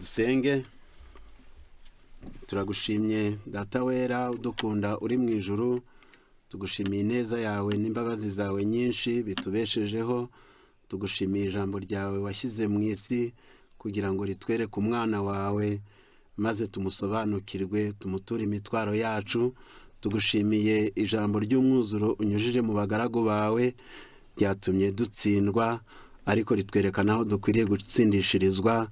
dusenge. Turagushimye data wera udukunda uri mu ijuru, tugushimiye ineza yawe n'imbabazi zawe nyinshi bitubeshejeho, tugushimiye ijambo ryawe washyize mu isi kugira ngo ritwereke umwana wawe maze tumusobanukirwe, tumuture imitwaro yacu. Tugushimiye ijambo ry'umwuzuro unyujije mu bagaragu bawe, ryatumye dutsindwa ariko ritwerekana aho dukwiriye gutsindishirizwa.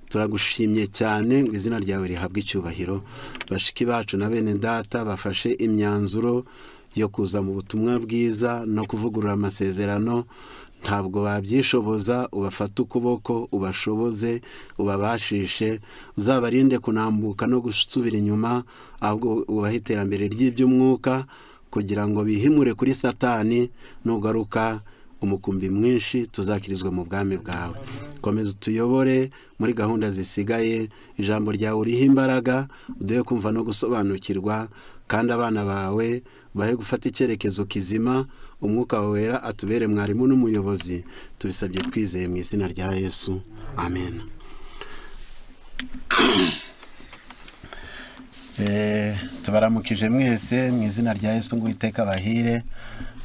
Turagushimye cyane ngo izina ryawe rihabwe icyubahiro. Bashiki bacu na bene data bafashe imyanzuro yo kuza mu butumwa bwiza no kuvugurura amasezerano, ntabwo babyishoboza, ubafate ukuboko, ubashoboze, ubabashishe, uzabarinde kunambuka no gusubira inyuma, ahubwo ubahe iterambere ry'iby'umwuka kugira ngo bihimure kuri Satani, nugaruka umukumbi mwinshi tuzakirizwa mu bwami bwawe. Komeza utuyobore muri gahunda zisigaye, ijambo ryawe uriho imbaraga, uduhe kumva no gusobanukirwa, kandi abana bawe bahe gufata icyerekezo kizima. Umwuka wawe wera atubere mwarimu n'umuyobozi, tubisabye twizeye mu izina rya Yesu, amen. Tubaramukije mwese mu izina rya Yesu, ngo Uwiteka abahire.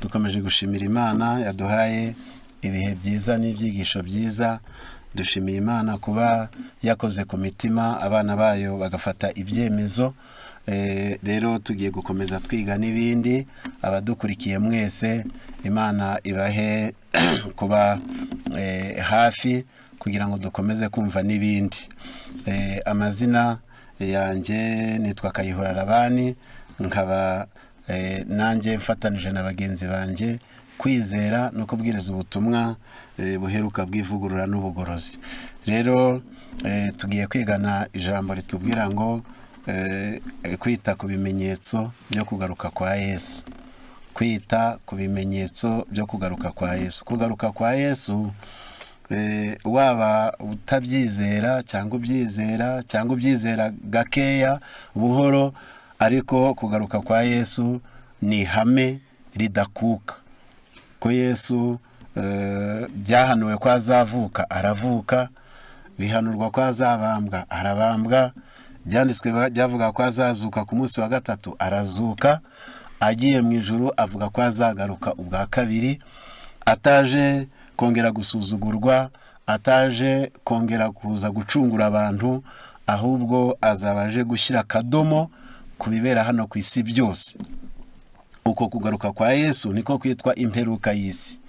Dukomeje gushimira Imana yaduhaye ibihe byiza n'ibyigisho byiza. Dushimiye Imana kuba yakoze ku mitima abana bayo bagafata ibyemezo. Rero tugiye gukomeza twiga n'ibindi. Abadukurikiye mwese, Imana ibahe kuba hafi kugira ngo dukomeze kumva n'ibindi. Amazina yanjye nitwa Kayihura Labani, nkaba nanjye mfatanije na bagenzi banjye kwizera no kubwiriza ubutumwa buheruka bw'ivugurura n'ubugorozi. Rero tugiye kwigana ijambo ritubwira ngo kwita ku bimenyetso byo kugaruka kwa Yesu. Kwita ku bimenyetso byo kugaruka kwa Yesu. Kugaruka kwa Yesu, waba utabyizera cyangwa ubyizera cyangwa ubyizera gakeya buhoro, ariko kugaruka kwa Yesu ni ihame ridakuka. Ko Yesu byahanuwe ko azavuka, aravuka. Bihanurwa ko azabambwa, arabambwa. Byanditswe byavuga ko azazuka ku munsi wa gatatu, arazuka. Agiye mu ijuru avuga ko azagaruka ubwa kabiri, ataje kongera gusuzugurwa, ataje kongera kuza gucungura abantu, ahubwo azabaje gushyira akadomo ku bibera hano ku isi byose. Uko kugaruka kwa Yesu niko kwitwa imperuka y'isi.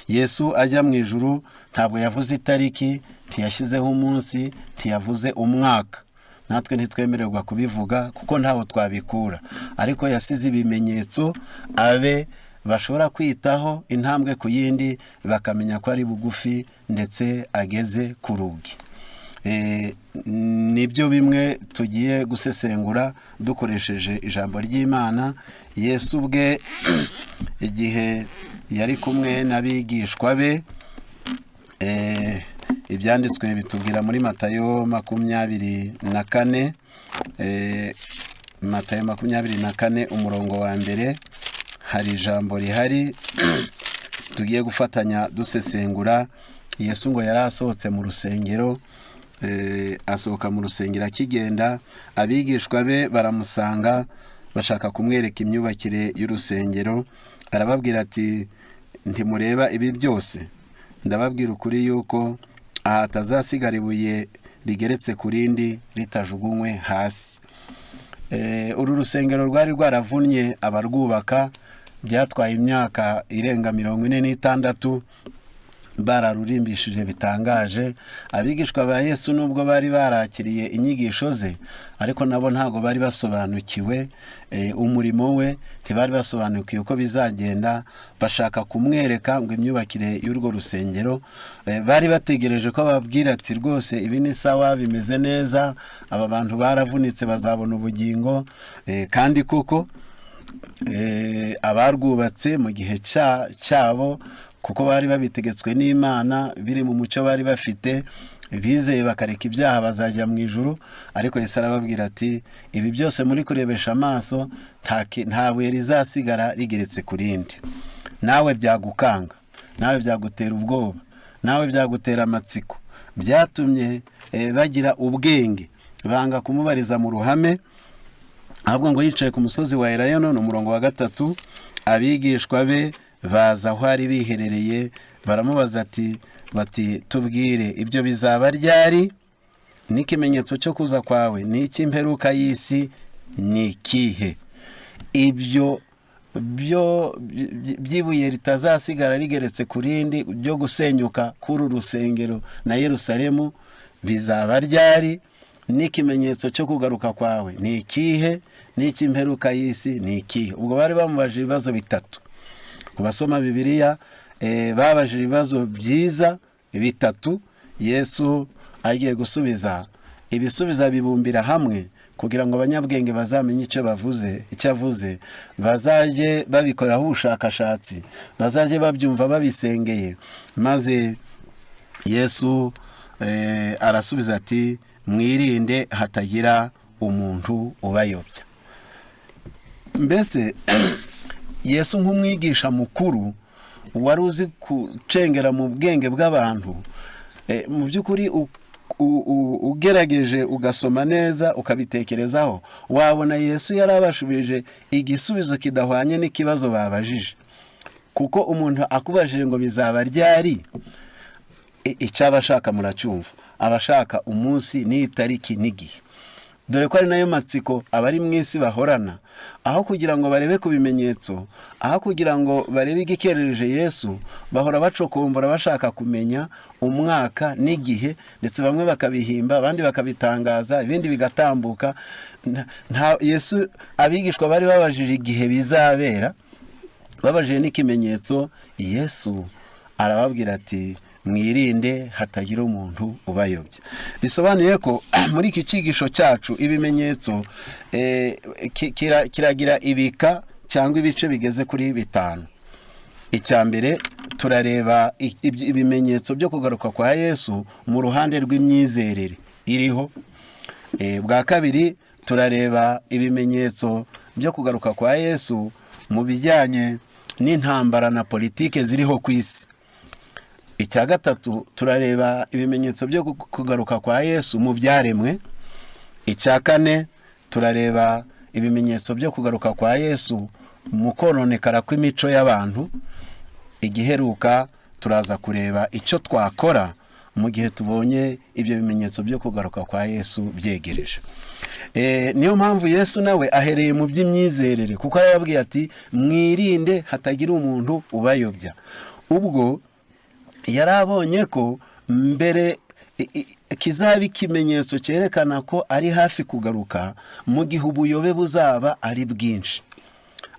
Yesu ajya mu ijuru ntabwo yavuze itariki, ntiyashyizeho umunsi, ntiyavuze umwaka. Natwe ntitwemererwa kubivuga kuko ntaho twabikura, ariko yasize ibimenyetso abe bashobora kwitaho intambwe ku yindi, bakamenya ko ari bugufi ndetse ageze ku rugi. Nibyo bimwe tugiye gusesengura dukoresheje ijambo ry'Imana. Yesu ubwe igihe yari kumwe n'abigishwa be, ibyanditswe bitubwira muri Matayo 24, Matayo 24 umurongo wa mbere, hari ijambo rihari tugiye gufatanya dusesengura. Yesu ngo yari asohotse mu rusengero, asohoka mu rusengero akigenda, abigishwa be baramusanga bashaka kumwereka imyubakire y'urusengero. Arababwira ati, ntimureba ibi byose? Ndababwira ukuri yuko aha hatazasigara ibuye rigeretse ku rindi ritajugunywe hasi. Uru rusengero rwari rwaravunnye abarwubaka, byatwaye imyaka irenga 46 bararurimbishije bitangaje. Abigishwa ba Yesu nubwo bari barakiriye inyigisho ze, ariko nabo ntago bari basobanukiwe umurimo we, ntibari basobanukiwe uko bizagenda. Bashaka kumwereka ngo imyubakire y'urwo rusengero, bari bategereje ko babwira ati rwose ibi ni sawa, bimeze neza, aba bantu baravunitse bazabona ubugingo. Kandi koko abarwubatse mu gihe cyabo, kuko bari babitegetswe n'Imana, biri mu mucyo bari bafite, bizeye bakareka ibyaha bazajya mu ijuru. Ariko Yesu arababwira ati, ibi byose muri kurebesha amaso nta buye rizasigara rigeretse ku rindi. Nawe byagukanga, nawe byagutera ubwoba, nawe byagutera amatsiko, byatumye bagira ubwenge, banga kumubariza mu ruhame, ahubwo ngo yicaye ku musozi wa Elayono. Ni umurongo wa 3. Abigishwa be baza aho ari biherereye, baramubaza bati tubwire, ibyo bizaba ryari? N'ikimenyetso cyo kuza kwawe ni icy'imperuka y'isi ni ikihe? Ibyo by'ibuye ritazasigara rigeretse ku rindi byo gusenyuka k'uru rusengero na Yerusalemu bizaba ryari? N'ikimenyetso cyo kugaruka kwawe ni ikihe? N'icy'imperuka y'isi ni ikihe? Ubwo bari bamubajije ibibazo bitatu. Ku basoma Bibiliya babajije ibibazo byiza bitatu. Yesu agiye gusubiza, ibisubiza bibumbira hamwe kugira ngo abanyabwenge bazamenye icyo avuze, bazajye babikoraho ubushakashatsi, bazajye babyumva babisengeye. Maze Yesu arasubiza ati mwirinde hatagira umuntu ubayobya. Mbese Yesu nk'umwigisha mukuru wari uzi gucengera mu bwenge bw'abantu, mu by'ukuri ugerageje ugasoma neza ukabitekerezaho, wabona Yesu yarabashubije igisubizo kidahwanye n'ikibazo babajije. Kuko umuntu akubajije ngo bizaba ryari, icyaba ashaka muracyumva, abashaka umunsi n'itariki n'igihe. Dore ko ari nayo matsiko abari mu isi bahorana, aho kugira ngo barebe ku bimenyetso, aho kugira ngo barebe igikerereje Yesu, bahora bacokombora bashaka kumenya umwaka n'igihe, ndetse bamwe bakabihimba, abandi bakabitangaza, ibindi bigatambuka. Yesu abigishwa bari babajije igihe bizabera, babajije n'ikimenyetso. Yesu arababwira ati mwirinde hatagira umuntu ubayobya. Bisobanuye ko muri iki cyigisho cyacu ibimenyetso kiragira ibika cyangwa ibice bigeze kuri 5. Icya mbere turareba ibimenyetso byo kugaruka kwa Yesu mu ruhande rw'imyizerere iriho. Bwa kabiri turareba ibimenyetso byo kugaruka kwa Yesu mu bijyanye n'intambara na politike ziriho ku isi. Icya gatatu turareba ibimenyetso byo kugaruka kwa Yesu mu byaremwe. Icya kane turareba ibimenyetso byo kugaruka kwa Yesu mu kononekara kw'imico y'abantu. Igiheruka turaza kureba icyo twakora mu gihe tubonye ibyo bimenyetso byo kugaruka kwa Yesu byegereje. Niyo mpamvu Yesu nawe ahereye mu by'imyizerere, kuko yarababwiye ati mwirinde hatagira umuntu ubayobya. Ubwo yarabonye ko mbere kizaba ikimenyetso cyerekana ko ari hafi kugaruka mu gihe ubuyobe buzaba ari bwinshi,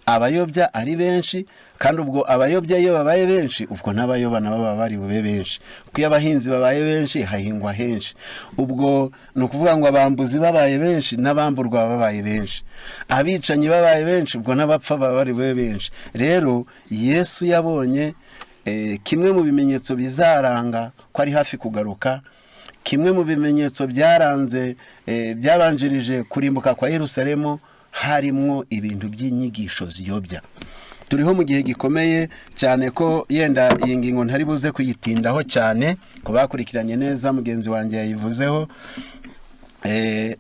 abayobya ari benshi. Kandi ubwo abayobya iyo babaye benshi, ubwo n'abayoba nabo baba bari bube benshi. Kuko iyo abahinzi babaye benshi hahingwa henshi. Ubwo ni ukuvuga ngo abambuzi babaye benshi n'abamburwa babaye benshi, abicanyi babaye benshi, ubwo n'abapfa baba bari bube benshi. Rero Yesu yabonye kimwe mu bimenyetso bizaranga ko ari hafi kugaruka, kimwe mu bimenyetso byaranze byabanjirije kurimbuka kwa Yerusalemu, harimo ibintu by'inyigisho ziyobya. Turiho mu gihe gikomeye cyane ko yenda iyi ngingo ntari buze kuyitindaho cyane, ko bakurikiranye neza mugenzi wanjye yayivuzeho,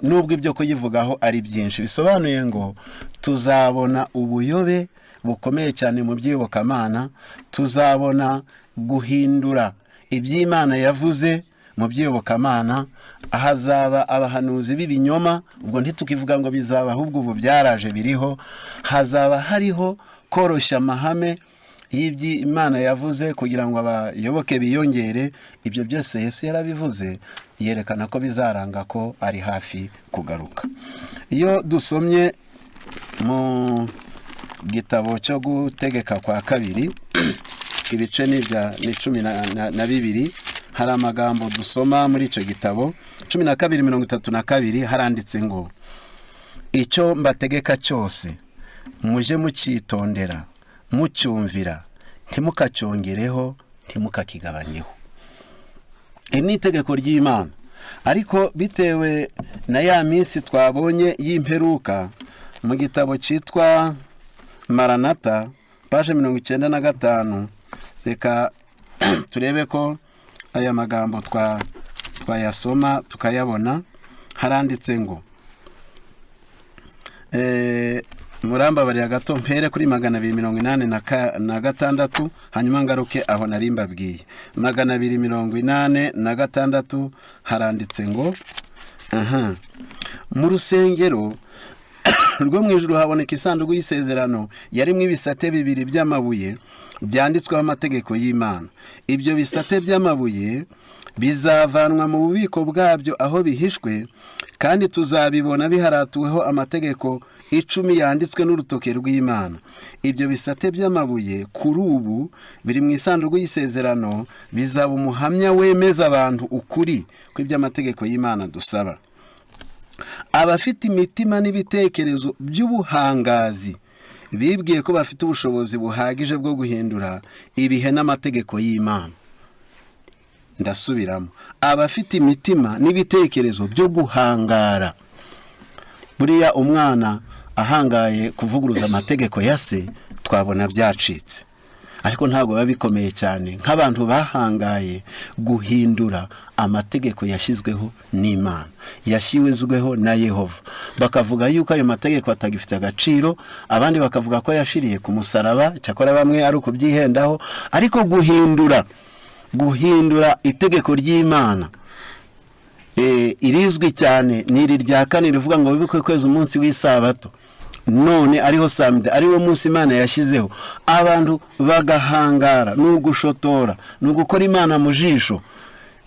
nubwo ibyo kuyivugaho ari byinshi. Bisobanuye ngo tuzabona ubuyobe bukomeye cyane mu by'iyobokamana, tuzabona guhindura iby'Imana yavuze mu by'iyobokamana, ahazaba abahanuzi b'ibinyoma. Ubwo ntitukivuga ngo bizaba, ahubwo ubu byaraje biriho. Hazaba hariho koroshya amahame y'iby'Imana yavuze kugira ngo abayoboke biyongere. Ibyo byose Yesu yarabivuze, yerekana ko bizaranga ko ari hafi kugaruka. Iyo dusomye mu gitabo cyo gutegeka kwa kabiri ibice ni 12, hari amagambo dusoma muri icyo gitabo 12:32 haranditse ngo icyo mbategeka cyose muje mucyitondera mucyumvira, ntimukacyongereho ntimukakigabanyeho. Iri ni itegeko ry'Imana, ariko bitewe na ya minsi twabonye y'imperuka, mu gitabo cyitwa Maranatha paje 95, reka turebe ko aya magambo twayasoma tukayabona. Haranditse ngo murambabarira gato mpere kuri 286 hanyuma ngaruke aho nari mbabwiye. 286 haranditse ngo mu rusengero rwo mu ijuru haboneka isanduku y'isezerano yarimo ibisate bibiri by'amabuye byanditsweho amategeko y'Imana. Ibyo bisate by'amabuye bizavanwa mu bubiko bwabyo aho bihishwe, kandi tuzabibona biharatuweho amategeko 10 yanditswe n'urutoke rw'Imana. Ibyo bisate by'amabuye kuri ubu biri mu isanduku y'isezerano, bizaba umuhamya wemeza abantu ukuri kw'iby'amategeko y'Imana dusaba. Abafite imitima n'ibitekerezo by'ubuhangazi bibwiye ko bafite ubushobozi buhagije bwo guhindura ibihe n'amategeko y'Imana. Ndasubiramo, abafite imitima n'ibitekerezo byo guhangara. Buriya umwana ahangaye kuvuguruza amategeko ya se twabona byacitse, ariko ntabwo biba bikomeye cyane nk'abantu bahangaye guhindura amategeko yashyizweho n'Imana, yashyizweho na Yehova, bakavuga yuko ayo mategeko atagifite agaciro, abandi bakavuga ko yashiriye ku musaraba, cyakora bamwe ari ukubyihendaho. Ariko guhindura itegeko ry'Imana irizwi cyane ni iri rya 4 rivuga ngo bibikwe kweza umunsi w'isabato, none ariho samedi, ariwo munsi Imana yashyizeho. Abantu bagahangara n'ugushotora n'ugukora Imana mu jisho,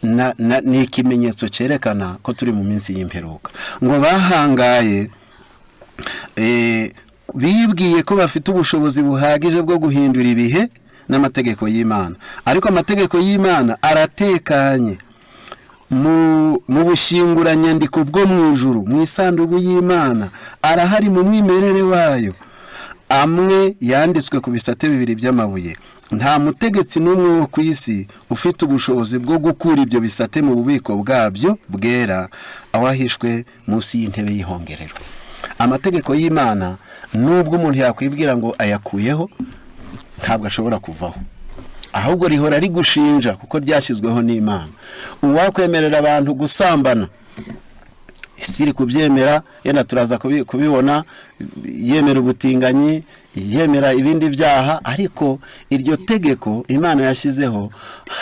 ni ikimenyetso cyerekana ko turi mu minsi y'imperuka. Ngo bahangaye bibwiye ko bafite ubushobozi buhagije bwo guhindura ibihe n'amategeko y'Imana, ariko amategeko y'Imana aratekanye mu bushinguranyandiko bwo mu ijuru, mu isanduku y'Imana arahari mu mwimerere wayo. Amwe yanditswe ku bisate bibiri by'amabuye. Nta mutegetsi n'umwe wo ku isi ufite ubushobozi bwo gukura ibyo bisate mu bubiko bwabyo bwera aho ahishwe munsi y'intebe y'ihongerero. Amategeko y'Imana nubwo umuntu yakwibwira ngo ayakuyeho, ntabwo ashobora kuvaho, ahubwo rihora rigushinja kuko ryashyizweho n'Imana. Uwakwemerera abantu gusambana, isiri kubyemera, yenda turaza kubibona, yemera ubutinganyi, yemera ibindi byaha, ariko iryo tegeko Imana yashyizeho,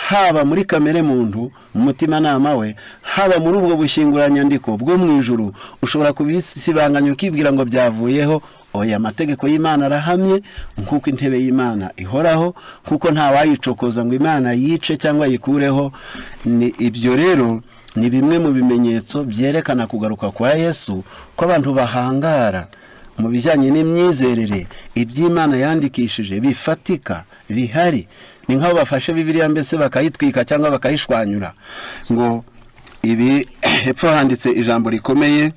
haba muri kamere muntu, mu mutima nama we, haba muri ubwo bushinguranyandiko bwo mu ijuru, ushobora kubisibanganya ukibwira ngo byavuyeho. Oya, amategeko y'Imana arahamye nkuko intebe y'Imana ihoraho, nkuko nta wayicokoza ngo Imana yice cyangwa yikureho. Ibyo rero ni bimwe mu bimenyetso byerekana kugaruka kwa Yesu, ko abantu bahangara mu bijyanye n'imyizerere. Iby'Imana yandikishije bifatika bihari, ni nk'aho bafashe Bibiliya mbese bakayitwika cyangwa bakayishwanyura. Ngo ibi hepfo handitse ijambo rikomeye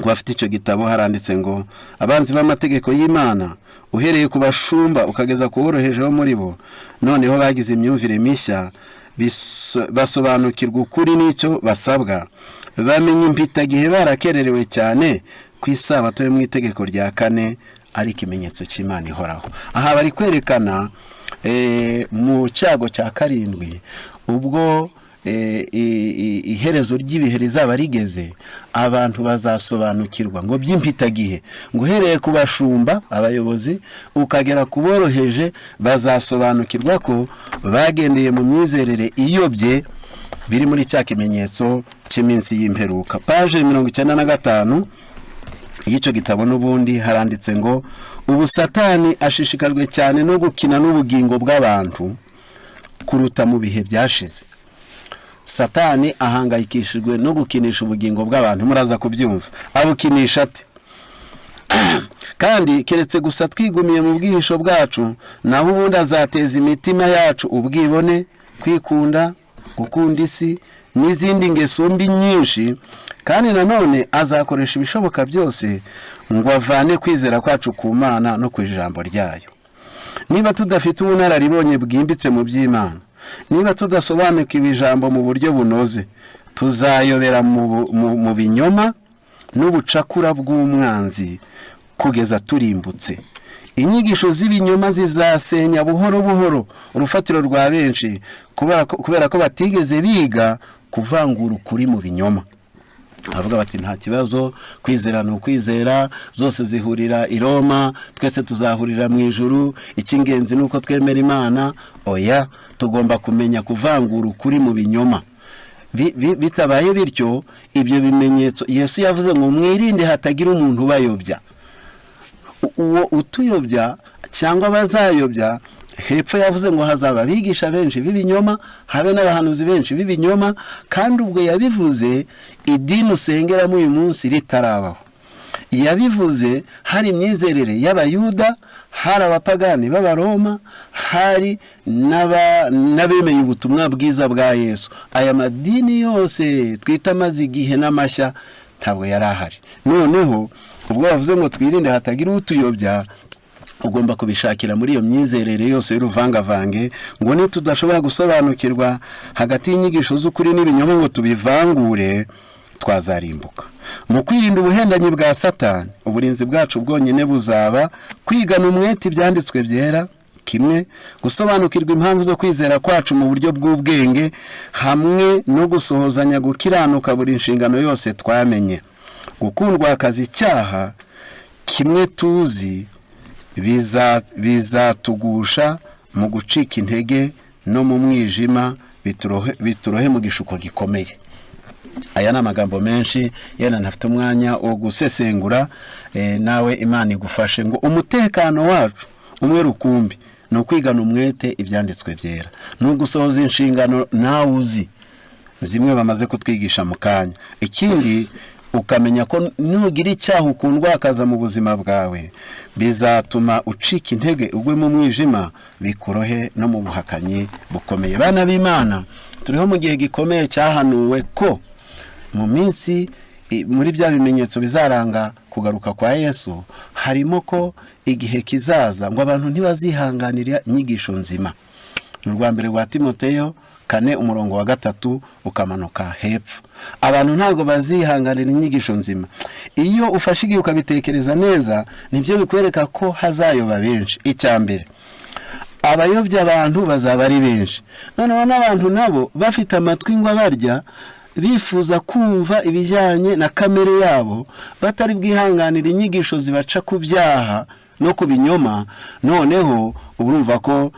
ku bafite icyo gitabo, haranditse ngo abanzi b'amategeko y'Imana uhereye ku bashumba ukageza ku woroheje wo muri bo, noneho bagize imyumvire mishya, basobanukirwa ukuri n'icyo basabwa, bamenye impitagihe barakererewe cyane ku isabato yo mu itegeko rya 4 ari ikimenyetso cy'Imana ihoraho. Aha bari kwerekana mu cyago cya 7 ubwo iherezo ry'ibihe rizaba rigeze, abantu bazasobanukirwa ngo by'impitagihe, ngo uhereye ku bashumba abayobozi ukagera ku boroheje, bazasobanukirwa ko bagendeye mu myizerere iyobye, biri muri cya kimenyetso cy'iminsi y'imperuka. Page 95 y'icyo gitabo n'ubundi haranditse ngo ubu Satani ashishikajwe cyane no gukina n'ubugingo bw'abantu kuruta mu bihe byashize. Satani ahangayikishijwe no gukinisha ubugingo bw'abantu, muraza kubyumva. Abukinisha ate? Kandi keretse gusa twigumiye mu bwihisho bwacu, naho ubundi azateza imitima yacu ubwibone, kwikunda, gukunda isi n'izindi ngeso mbi nyinshi, kandi nanone azakoresha ibishoboka byose ngo avane kwizera kwacu ku Mana no ku ijambo ryayo. Niba tudafite ubunararibonye bwimbitse mu by'Imana, niba tudasobanukiwe ijambo mu buryo bunoze, tuzayobera mu binyoma n'ubucakura bw'umwanzi kugeza turimbutse. Inyigisho z'ibinyoma zizasenya buhoro buhoro urufatiro rwa benshi, kubera ko batigeze biga kuvangura ukuri mu binyoma. avuga bati nta kibazo, kwizera ni ukwizera, zose zihurira i Roma, twese tuzahurira mu ijuru, icy'ingenzi ni uko twemera Imana. Oya, tugomba kumenya kuvangura ukuri mu binyoma. Bitabaye bityo, ibyo bimenyetso Yesu yavuze ngo mwirinde hatagira umuntu ubayobya. Uwo utuyobya cyangwa abazayobya, hepfo yavuze ngo hazaba abigisha benshi b'ibinyoma, habe n'abahanuzi benshi b'ibinyoma, kandi ubwo yabivuze idini usengeramo uyu munsi ritarabaho. Yabivuze hari imyizerere y'Abayuda, hari abapagani b'Abaroma, hari n'abemeye ubutumwa bwiza bwa Yesu. Aya madini yose twita amaze igihe n'amashya ntabwo yari ahari. Noneho ubwo bavuze ngo twirinde hatagira utuyobya, ugomba kubishakira muri iyo myizerere yose y'uruvangavange, ngo nitudashobora gusobanukirwa hagati y'inyigisho z'ukuri n'ibinyoma ngo tubivangure, twazarimbuka. Mu kwirinda ubuhendanyi bwa Satani, uburinzi bwacu bwonyine buzaba kwigana umwete ibyanditswe byera, kimwe gusobanukirwa impamvu zo kwizera kwacu mu buryo bw'ubwenge, hamwe no gusohozanya gukiranuka buri nshingano yose twamenye. Gukundwa akazi icyaha kimwe tuzi bizatugusha mu gucika intege no mu mwijima, biturohe mu gishuko gikomeye. Aya ni amagambo menshi, yena ntafite umwanya wo gusesengura. Nawe Imana igufashe ngo umutekano wacu umwe rukumbi ni ukwigana umwete ibyanditswe byera, ni ugusohoza inshingano nawe uzi zimwe bamaze kutwigisha mu kanya. Ikindi, ukamenya ko nugira icyaha ukundwa akaza mu buzima bwawe, bizatuma ucika intege ugwe mu mwijima, bikurohe no mu buhakanyi bukomeye. Bana b'Imana, turiho mu gihe gikomeye cyahanuwe ko mu minsi, muri bya bimenyetso bizaranga kugaruka kwa Yesu, harimo ko igihe kizaza ngo abantu ntibazihanganira inyigisho nzima. Mu rwa mbere rwa Timoteyo 4:3 ukamanuka hepfo, abantu ntabwo bazihanganira inyigisho nzima. Iyo ufashe igihe ukabitekereza neza, nibyo bikwereka ko hazayoba benshi. Icyambere, abayobya abantu bazaba ari benshi. Noneho n'abantu nabo bafite amatwi ngo barya, bifuza kumva ibijyanye na kamere yabo, batari bwihanganira inyigisho zibaca ku byaha no ku binyoma. Noneho urumva ko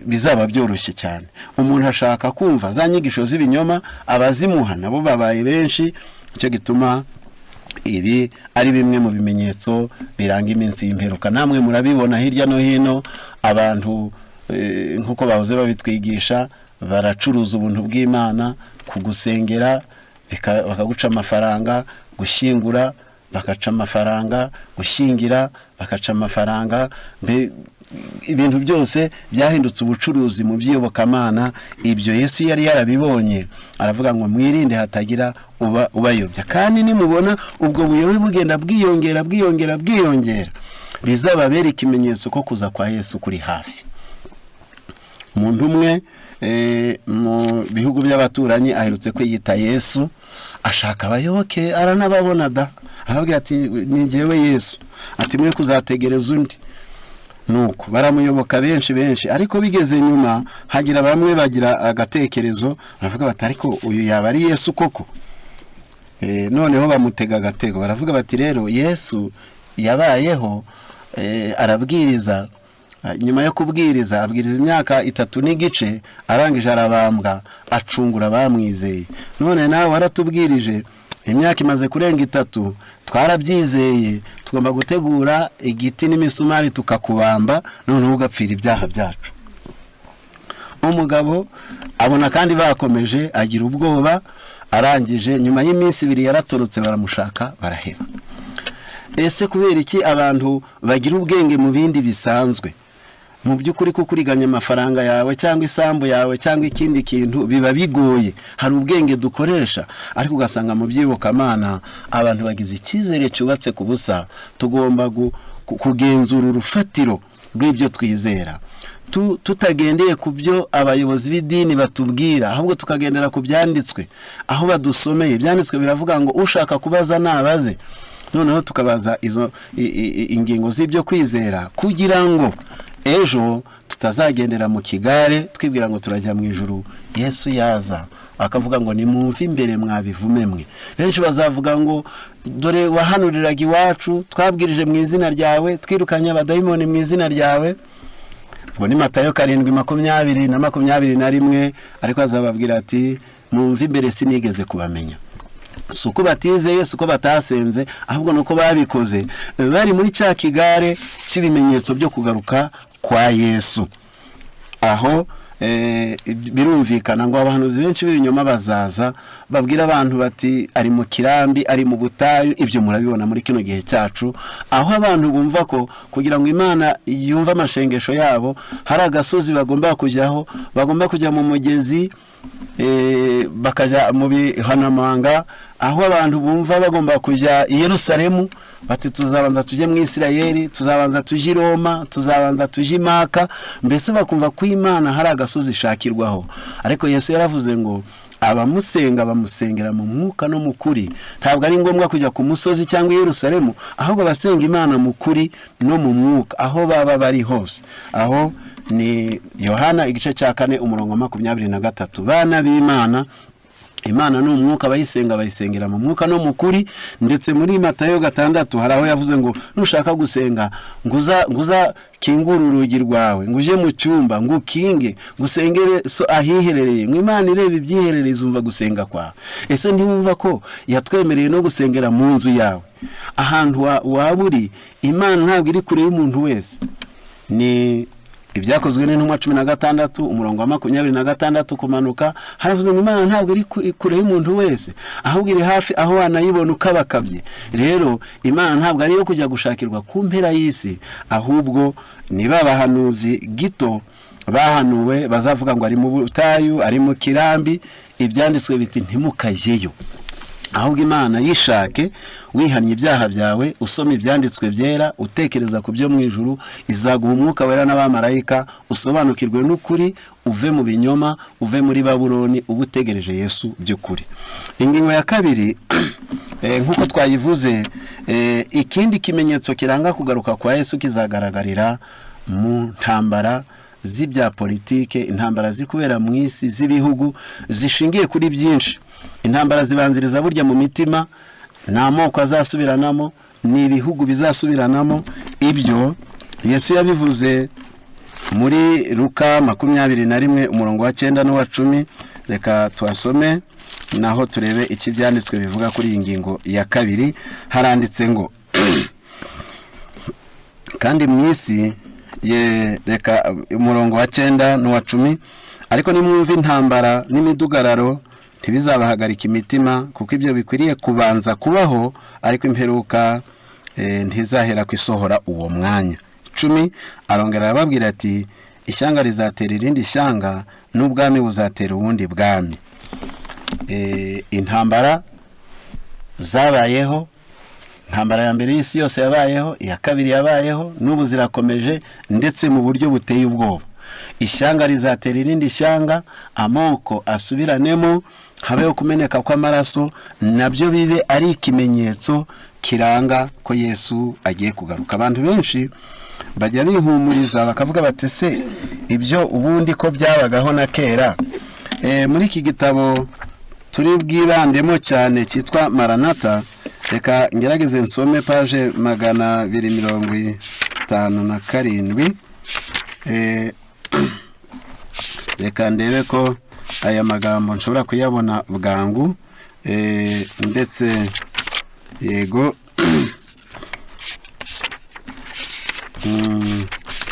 bizaba byoroshye cyane. Umuntu ashaka kumva za nyigisho z'ibinyoma, abazimuha nabo babaye benshi. Icyo gituma ibi ari bimwe mu bimenyetso biranga iminsi y'imperuka. Namwe murabibona hirya no hino, abantu nk'uko bahoze babitwigisha, baracuruza ubuntu bw'Imana, kugusengera bakaguca amafaranga, gushyingura bakaca amafaranga, gushyingira bakaca amafaranga. Ibintu byose byahindutse ubucuruzi mu by'iyobokamana. Ibyo Yesu yari yarabibonye, aravuga ngo mwirinde hatagira ubayobya. Kandi nimubona ubwo buyobe bugenda bwiyongera, bizababera ikimenyetso ko kuza kwa Yesu kuri hafi. Umuntu umwe mu bihugu by'abaturanyi aherutse kwiyita Yesu, ashaka abayoboke, aranababona da, aravuga ati ni njyewe Yesu, ati mwe kuzategereza undi. Nuko baramuyoboka benshi, ariko bigeze nyuma hagira bamwe bagira agatekerezo, baravuga bati ariko uyu yaba ari Yesu koko? Noneho bamutega agatego, baravuga bati rero Yesu yabayeho, arabwiriza, nyuma yo kubwiriza abwiriza imyaka 3 n'igice, arangije arabambwa, acungura bamwizeye. None nawe waratubwirije, imyaka imaze kurenga 3, twarabyizeye, tugomba gutegura igiti n'imisumari tukakubamba, none ugapfira ibyaha byacu. Umugabo abona kandi bakomeje, agira ubwoba, arangije nyuma y'iminsi 2 yaratorotse, baramushaka baraheba. Ese kubera iki abantu bagira ubwenge mu bindi bisanzwe, mu by'ukuri ko kuriganya amafaranga yawe cyangwa isambu yawe cyangwa ikindi kintu biba bigoye? Hari ubwenge dukoresha, ariko ugasanga mu by'iyobokamana abantu bagize icyizere cyubatse ku busa. Tugomba kugenzura urufatiro rw'ibyo twizera, tutagendeye ku byo abayobozi b'idini batubwira, ahubwo tukagendera ku byanditswe. Aho badusomeye ibyanditswe biravuga ngo ushaka kubaza nabaze. Noneho tukabaza izo ingingo z'ibyo kwizera, kugira ngo ejo tutazagendera mu kigare twibwira ngo turajya mu ijuru Yesu yaza akavuga ngo nimumve imbere mwabivume mwe. Benshi bazavuga ngo dore wahanuriraga iwacu, twabwirije mu izina ryawe, twirukanye abadayimoni mu izina ryawe. Ubwo ni Matayo 7:20 na 21, ariko azababwira ati mumve imbere sinigeze kubamenya. Suko batizeye, suko batasenze, ahubwo nuko babikoze bari muri cya kigare cy'ibimenyetso byo kugaruka kwa Yesu. Aho birumvikana ngo abahanuzi benshi b'ibinyoma bazaza babwira abantu bati ari mu kirambi, ari mu butayu. Ibyo murabibona muri kino gihe cyacu, aho abantu bumva ko kugira ngo Imana yumve amashengesho yabo hari agasozi bagomba kujyaho, bagomba kujya mu mugezi, bakajya mu bihanamanga, aho abantu bumva bagomba kujya i Yerusalemu, bati tuzabanza tujye mu Isirayeli, tuzabanza tujye i Roma, tuzabanza tujye i Maka. Mbese bakumva ko Imana hari agasozi ishakirwaho. Ariko Yesu yaravuze ngo abamusenga bamusengera mu mwuka no mu kuri. Ntabwo ari ngombwa kujya ku musozi cyangwa i Yerusalemu, ahubwo basenga Imana mu kuri no mu mwuka, aho baba bari hose. Aho ni Yohana 4:23. Bana b'Imana, Imana ni umwuka, bayisenga bayisengera mu mwuka no mu kuri. Ndetse muri Matayo 6 hari aho yavuze ngo nushaka gusenga nguza kingura urugi rwawe, nguje mu cyumba, ngukinge, gusengere so ahiherereye. Imana ireba ibyiherereye, izumva gusenga kwawe. Ese ntiwumva ko yatwemereye no gusengera mu nzu yawe? Ahantu waburi, Imana ntabwo iri kure y'umuntu wese. Ni ibyakozwe n'intumwa 16:26 kumanuka, haravuze ngo Imana ntabwo iri kure y'umuntu wese, ahubwo iri hafi, aho wanayibona ukabakabye. Rero Imana ntabwo ari yo kujya gushakirwa ku mpera y'isi, ahubwo ni babahanuzi gito bahanuwe bazavuga ngo ari mu butayu, ari mu kirambi. Ibyanditswe biti ntimukajyeyo. Ahubwo Imana yishake, wihannye ibyaha byawe, usoma ibyanditswe byera, utekereza ku byo mu ijuru, izaguha umwuka wera n'abamarayika, usobanukirwe n'ukuri, uve mu binyoma, uve muri Babuloni, ubutegereje Yesu by'ukuri. Ingingo ya kabiri, nkuko twayivuze, ikindi kimenyetso kiranga kugaruka kwa Yesu kizagaragarira mu ntambara z'ibya politike, intambara ziri kubera mu isi z'ibihugu zishingiye kuri byinshi. Intambara zibanziriza burya mu mitima, nta moko azasubiranamo, ni ibihugu bizasubiranamo. Ibyo Yesu yabivuze muri Luka 21:9 n'uwa 10. Reka tuhasome naho turebe iki byanditswe bivuga kuri iyi ngingo ya kabiri. Haranditse ngo kandi mu isi reka umurongo wa 9 n'uwa 10, ariko nimwumva intambara n'imidugararo ntibizabahagarika imitima, kuko ibyo bikwiriye kubanza kubaho, ariko imperuka ntizahera ku isohora uwo mwanya. 10 arongera arababwira ati ishyanga rizatera irindi shyanga, n'ubwami buzatera ubundi bwami. Intambara zabayeho, intambara ya mbere y'isi yose yabayeho, iya kabiri yabayeho, n'ubu zirakomeje, ndetse mu buryo buteye ubwoba. Ishyanga rizatera irindi shyanga, amoko asubiranemo, habeho kumeneka kw'amaraso, nabyo bibe ari ikimenyetso kiranga ko Yesu agiye kugaruka. Abantu benshi bajya bihumuriza bakavuga bati se ibyo ubundi ko byabagaho na kera. Muri iki gitabo turi bwibandemo cyane cyitwa Maranatha, reka ngerageze nsome page 257. Reka ndebe ko aya magambo nshobora kuyabona bwangu, ndetse yego.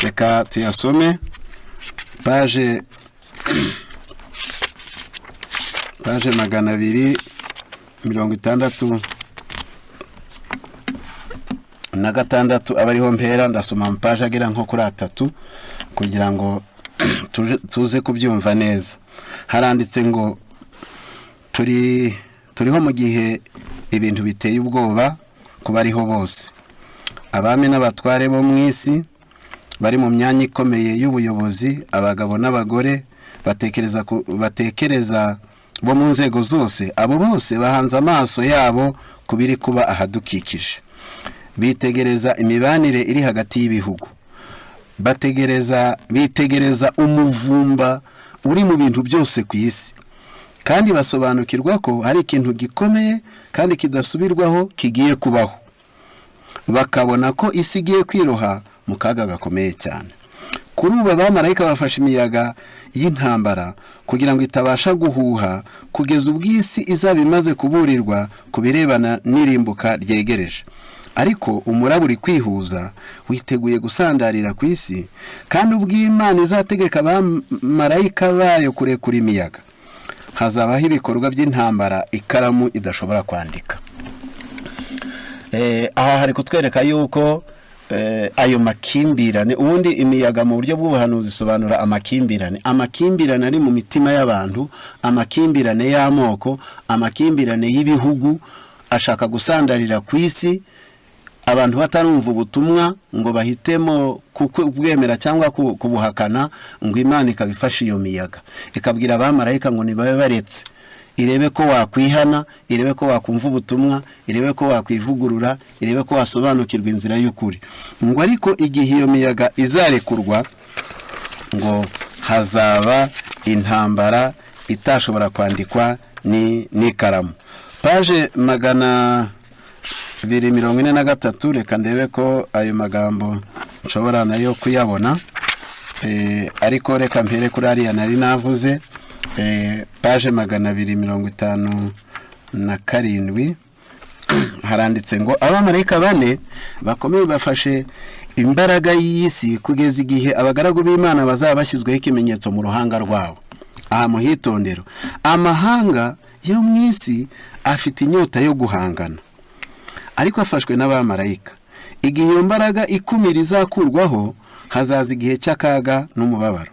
Reka tuyasome page 266 abariho mpera. Ndasoma mpaje agera nko kuri 3 kugira ngo tuze kubyumva neza. Haranditse ngo turiho mu gihe ibintu biteye ubwoba kubariho bose, abami n'abatware bo mu isi bari mu myanya ikomeye y'ubuyobozi, abagabo n'abagore batekereza bo mu nzego zose. Abo bose bahanze amaso yabo kubiri kuba ahadukikije, bitegereza imibanire iri hagati y'ibihugu, bitegereza umuvumba uri mu bintu byose ku isi, kandi basobanukirwa ko hari ikintu gikomeye kandi kidasubirwaho kigiye kubaho, bakabona ko isi igiye kwiroha mu kaga gakomeye cyane. Kuri ubu abamarayika bafashe imiyaga y'intambara kugira ngo itabasha guhuha kugeza ubwo isi izaba imaze kuburirwa ku birebana n'irimbuka ryegereje. Ariko umuraba uri kwihuza witeguye gusandarira ku isi, kandi ubwo Imana izategeka abamarayika bayo kurekura imiyaga, hazabaho ibikorwa by'intambara ikaramu idashobora kwandika. Aha hari kutwereka yuko ayo makimbirane, ubundi imiyaga mu buryo bw'ubuhanuzi isobanura amakimbirane ari mu mitima y'abantu, amakimbirane y'amoko, amakimbirane y'ibihugu ashaka gusandarira ku isi, abantu batarumva ubutumwa ngo bahitemo kubwemera cyangwa kubuhakana, ngo Imana ikabifasha iyo miyaga ikabwira abamarayika ngo nibabe baretse irebe ko wakwihana, irebe ko wakumva ubutumwa, irebe ko wakwivugurura, irebe ko wasobanukirwa inzira y'ukuri. Ngo ariko igihe iyo miyaga izarekurwa, ngo hazaba intambara itashobora kwandikwa n'ikaramu. Paje 243, reka ndebe ko ayo magambo nshobora nayo kuyabona, ariko reka mpere kuri ariya nari navuze. Paje 257 haranditse ngo abamarayika bane bakomeye bafashe imbaraga y'isi kugeza igihe abagaragu b'Imana bazaba bashyizweho ikimenyetso mu ruhanga rwabo. Aha muhitondero, amahanga yo mu isi afite inyota yo guhangana, ariko afashwe n'abamarayika. Igihe iyo mbaraga ikumira izakurwaho, hazaza igihe cy'akaga n'umubabaro.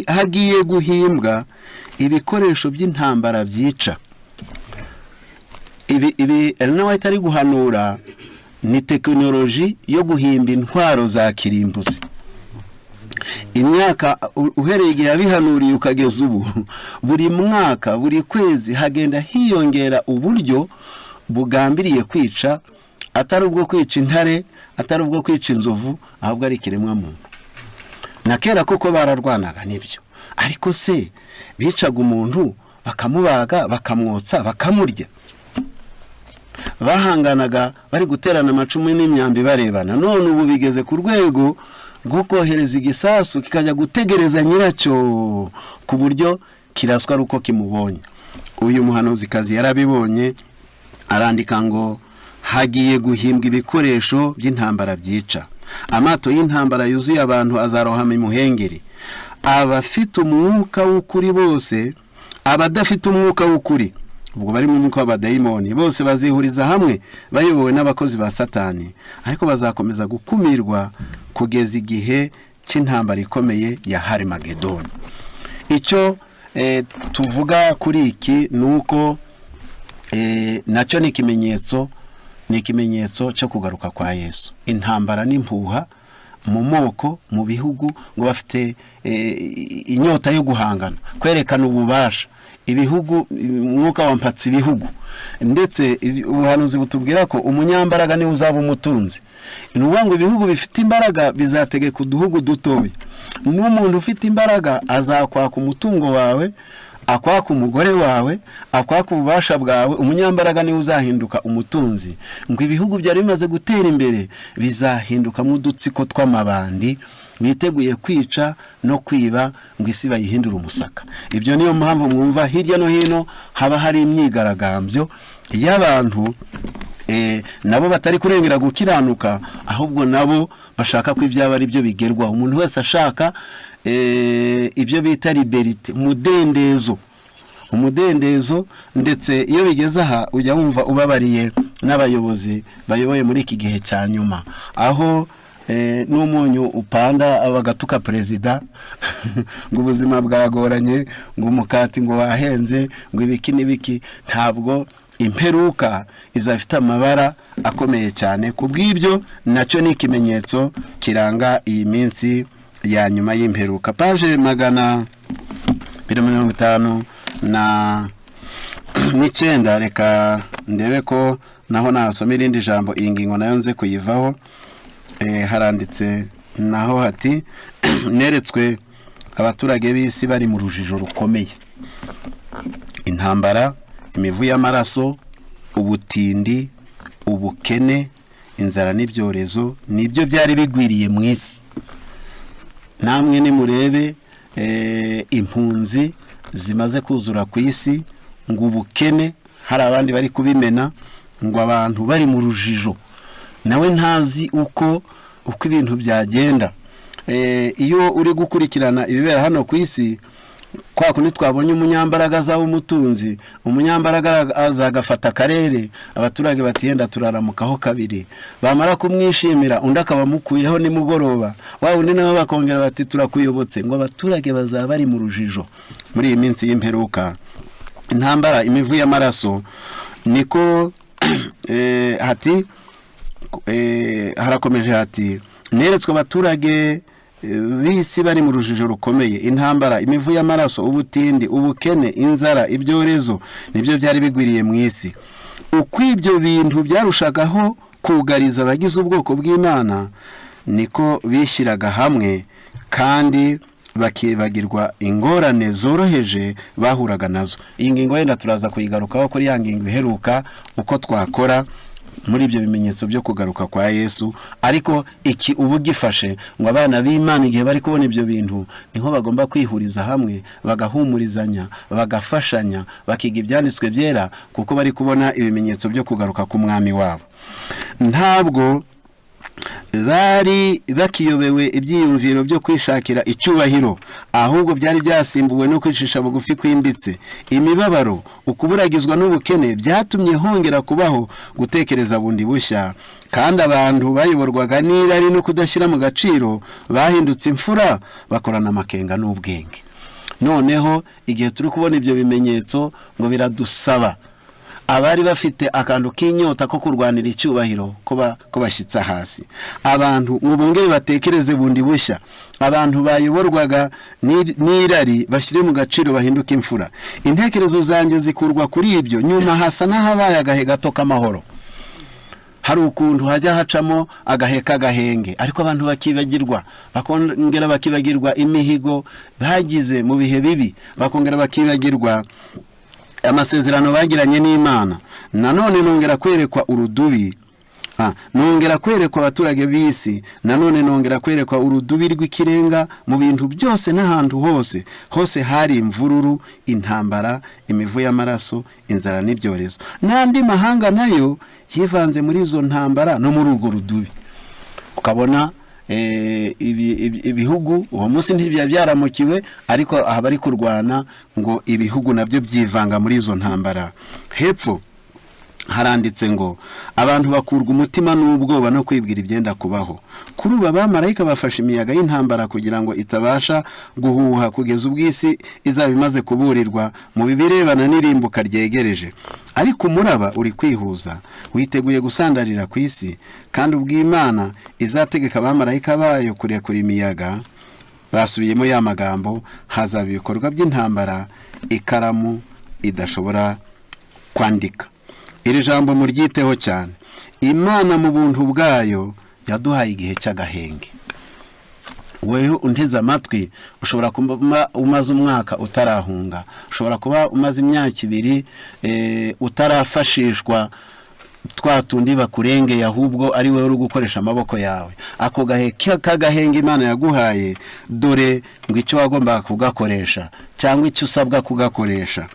Hagiye guhimbwa ibikoresho by'intambara byica. Ibi Ellen White ari guhanura ni tekinoloji yo guhimba intwaro za kirimbuzi. Imyaka uhereye igihe yabihanuriye ukageza ubu, buri mwaka, buri kwezi hagenda hiyongera uburyo bugambiriye kwica, atari ubwo kwica intare, atari ubwo kwica inzovu, ahubwo ari ikiremwa muntu. Na kera koko bararwanaga nibyo, ariko se bicaga umuntu bakamubaga, bakamwotsa, bakamurya? Bahanganaga bari guterana amacumu n'imyambi barebana. None ubu bigeze ku rwego rwo kohereza igisasu kikajya gutegereza nyiracyo ku buryo kiraswa ruko kimubonye. Uyu muhanuzikazi yarabibonye, arandika ngo hagiye guhimbwa ibikoresho by'intambara byica. Amato y'intambara yuzuye abantu azarohama imuhengeri. Abafite umwuka w'ukuri bose, abadafite umwuka w'ukuri, ubwo bari mu mwuka w'abadayimoni, bose bazihuriza hamwe bayobowe n'abakozi ba Satani, ariko bazakomeza gukumirwa kugeza igihe cy'intambara ikomeye ya Harimagedoni. Icyo tuvuga kuri iki nuko nacyo ni ikimenyetso cyo kugaruka kwa Yesu. Intambara n'impuha mu moko, mu bihugu, ngo bafite inyota yo guhangana, kwerekana ububasha. Ibihugu, mwuka wampatse ibihugu, ndetse ubuhanuzi butubwira ko umunyambaraga niwe uzaba umutunzi. Nuvuga ngo ibihugu bifite imbaraga bizategeka uduhugu dutoya. N'umuntu ufite imbaraga azakwaka umutungo wawe, akwaka umugore wawe, akwaka ububasha bwawe. Umunyambaraga niwe uzahinduka umutunzi. Ngo ibihugu byari bimaze gutera imbere bizahinduka mu dutsiko tw'amabandi biteguye kwica no kwiba, ngo isi bayihindura umusaka. Ibyo niyo mpamvu mwumva hirya no hino haba hari imyigaragambyo y'abantu nabo batari kurengera gukiranuka, ahubwo nabo bashaka ko ibyaba ari byo bigerwa. Umuntu wese ashaka ibyo bita liberite, umudendezo, ndetse iyo bigeze aha ujya wumva ubabariye n'abayobozi bayoboye muri iki gihe cya nyuma, aho n'umunyu upanda abagatuka perezida ngo ubuzima bwagoranye, ngo umukati ngo wahenze, ngo ibiki n'ibiki. Ntabwo imperuka izafite amabara akomeye cyane. Kubw'ibyo nacyo ni ikimenyetso kiranga iyi minsi ya nyuma y'imperuka. Paje 259, reka ndebe ko naho nasoma irindi jambo, iyi ngingo nayo nze kuyivaho. Haranditse naho hati neretswe abaturage b'isi bari mu rujijo rukomeye. Intambara, imivu y'amaraso, ubutindi, ubukene, inzara n'ibyorezo nibyo byari bigwiriye mu isi. Namwe nimurebe impunzi zimaze kuzura ku isi, ngo ubukene hari abandi bari kubimena, ngo abantu bari mu rujijo, nawe ntazi uko ibintu byagenda. Iyo uri gukurikirana ibibera hano ku isi, kwa kundi twabonye umunyambaraga za umutunzi, umunyambaraga azagafata akarere, abaturage batiyenda turaramukaho kabiri, bamara kumwishimira undi akabamukuyeho nimugoroba, wa undi nawe bakongera bati turakuyobotse, ngo abaturage bazaba bari mu rujijo muri iyi minsi y'imperuka. Intambara, imivu y'amaraso, niko hati harakomeje hati neretswe abaturage b'isi bari mu rujijo rukomeye. Intambara, imivu y'amaraso, ubutindi, ubukene, inzara, ibyorezo nibyo byari bigwiriye mu isi. Uko ibyo bintu byarushagaho kugariza abagize ubwoko bw'Imana, niko bishyiraga hamwe kandi bakibagirwa ingorane zoroheje bahuraga nazo. Iyi ngingo yenda turaza kuyigarukaho kuri ya ngingo iheruka, uko twakora muri ibyo bimenyetso byo kugaruka kwa Yesu. Ariko iki ubu gifashe ngo abana b'Imana igihe bari kubona ibyo bintu, niho bagomba kwihuriza hamwe, bagahumurizanya, bagafashanya, bakiga ibyanditswe byera, kuko bari kubona ibimenyetso byo kugaruka ku mwami wabo. Ntabwo bari bakiyobewe ibyiyumviro byo kwishakira icyubahiro, ahubwo byari byasimbuwe no kwicisha bugufi kwimbitse. Imibabaro, ukuburagizwa n'ubukene byatumye hongera kubaho gutekereza bundi bushya, kandi abantu bayoborwaga n'irari no kudashyira mu gaciro bahindutse imfura, bakorana amakenga n'ubwenge. Noneho igihe turi kubona ibyo bimenyetso, ngo biradusaba abari bafite akantu k'inyota ko kurwanira icyubahiro ko bashyitsa hasi. Abantu ngo bongere batekereze bundi bushya, abantu bayoborwaga n'irari bashyire mu gaciro bahinduka imfura. Intekerezo zanjye zikurwa kuri ibyo, nyuma hasa n'ahabaye agahe gato k'amahoro. Hari ukuntu hajya hacamo agahe k'agahenge, ariko abantu bakibagirwa, bakongera bakibagirwa imihigo bagize mu bihe bibi, bakongera bakibagirwa amasezerano bagiranye n'Imana. Nanone nongera kwerekwa urudubi, nongera kwerekwa abaturage b'isi, nanone nongera kwerekwa urudubi rw'ikirenga mu bintu byose n'ahantu hose hari imvururu, intambara, imivu y'amaraso, inzara n'ibyorezo. N'andi mahanga nayo yivanze muri izo ntambara no muri urwo rudubi. Ukabona ibihugu uwo munsi ntibyaramukiwe, ariko aha bari kurwana ngo ibihugu nabyo byivanga muri izo ntambara. Hepfo haranditse ngo abantu bakurwa umutima n'ubwoba no kwibwira ibyenda kubaho. Kuri ubu abamarayika bafashe imiyaga y'intambara kugira ngo itabasha guhuha kugeza ubw'isi izaba imaze kuburirwa mu birebana n'irimbuka ryegereje. Ariko umuraba uri kwihuza, witeguye gusandarira ku isi, kandi ubw'Imana izategeka abamarayika bayo kurekura imiyaga. Basubiyemo ya magambo, hazaba ibikorwa by'intambara ikaramu idashobora kwandika. Iri jambo muryiteho cyane. Imana mu buntu bwayo yaduhaye igihe cy'agahenge. Wewe unteze amatwi, ushobora kuba umaze umwaka utarahunga, ushobora kuba umaze imyaka 2 utarafashishwa twa tundi bakurengeye, ahubwo ari wewe uri gukoresha amaboko yawe. Ako gahe k'agahenge Imana yaguhaye, dore ngo icyo wagomba kugakoresha cyangwa icyo usabwa kugakoresha.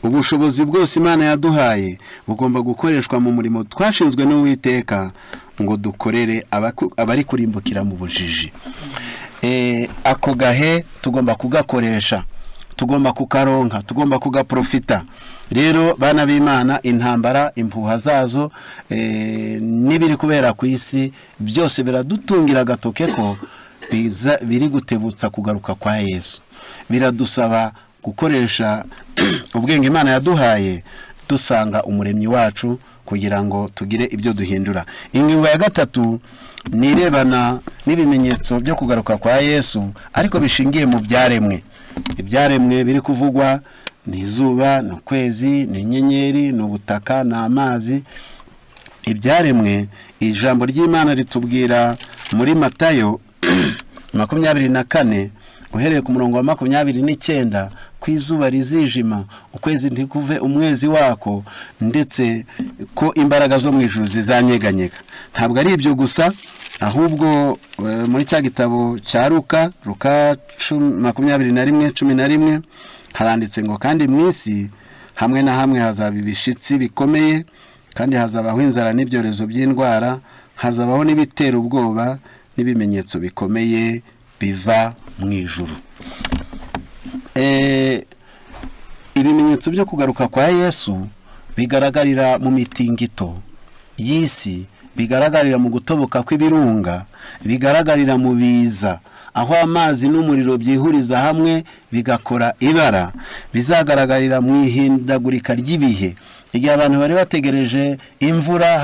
Ubushobozi bwose Imana yaduhaye bugomba gukoreshwa mu murimo twashinzwe n'Uwiteka ngo dukorere abari kurimbukira mu bujiji. Ako gahe tugomba kugakoresha, tugomba kukaronka, tugomba kugaprofita. Rero bana b'Imana, intambara, impuha zazo n'ibiri kubera ku isi byose biradutungira agatoke ko biri gutebutsa kugaruka kwa Yesu. Biradusaba gukoresha ubwenge Imana yaduhaye, dusanga umuremyi wacu kugira ngo tugire ibyo duhindura. Ingingo ya 3 nirebana n'ibimenyetso byo kugaruka kwa Yesu, ariko bishingiye mu byaremwe. Ibyaremwe biri kuvugwa ni izuba, ni ukwezi, ni inyenyeri, ni ubutaka, ni amazi. Ibyaremwe, ijambo ry'Imana ritubwira muri Matayo 24 uhereye ku murongo wa 29, ko izuba rizijima, ukwezi ntikuve umwezi wako, ndetse ko imbaraga zo mu ijuru zizanyeganyega. Ntabwo ari ibyo gusa, ahubwo muri cya gitabo cya Luka 21:11 haranditse ngo kandi mu isi hamwe na hamwe hazaba ibishitsi bikomeye, kandi hazabaho inzara n'ibyorezo by'indwara, hazabaho n'ibitera ubwoba n'ibimenyetso bikomeye biva mu ijuru. Ibimenyetso byo kugaruka kwa Yesu bigaragarira mu mitingito y'isi, bigaragarira mu gutoboka kw'ibirunga, bigaragarira mu biza, aho amazi n'umuriro byihuriza hamwe bigakora ibara, bizagaragarira mu ihindagurika ry'ibihe, igihe abantu bari bategereje imvura